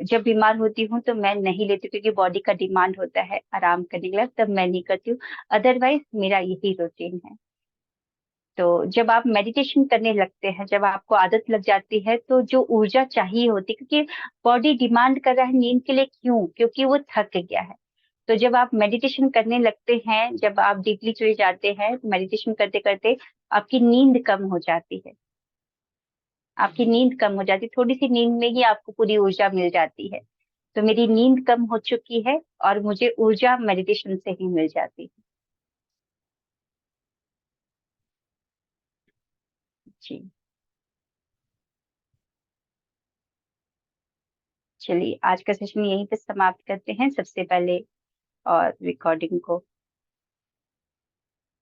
जब बीमार होती हूँ तो मैं नहीं लेती, क्योंकि बॉडी का डिमांड होता है आराम करने के लिए, तब मैं नहीं करती हूँ। अदरवाइज मेरा यही रूटीन है। तो जब आप मेडिटेशन करने लगते हैं, जब आपको आदत लग जाती है, तो जो ऊर्जा चाहिए होती है, क्योंकि बॉडी डिमांड कर रहा है नींद के लिए, क्यों? क्योंकि वो थक गया है। तो जब आप मेडिटेशन करने लगते हैं, जब आप डीपली चले जाते हैं, तो मेडिटेशन करते करते आपकी नींद कम हो जाती है। आपकी नींद कम हो जाती है, थोड़ी सी नींद में ही आपको पूरी ऊर्जा मिल जाती है। तो मेरी नींद कम हो चुकी है और मुझे ऊर्जा मेडिटेशन से ही मिल जाती है। जी चलिए आज का सेशन यहीं पे समाप्त करते हैं। सबसे पहले और रिकॉर्डिंग को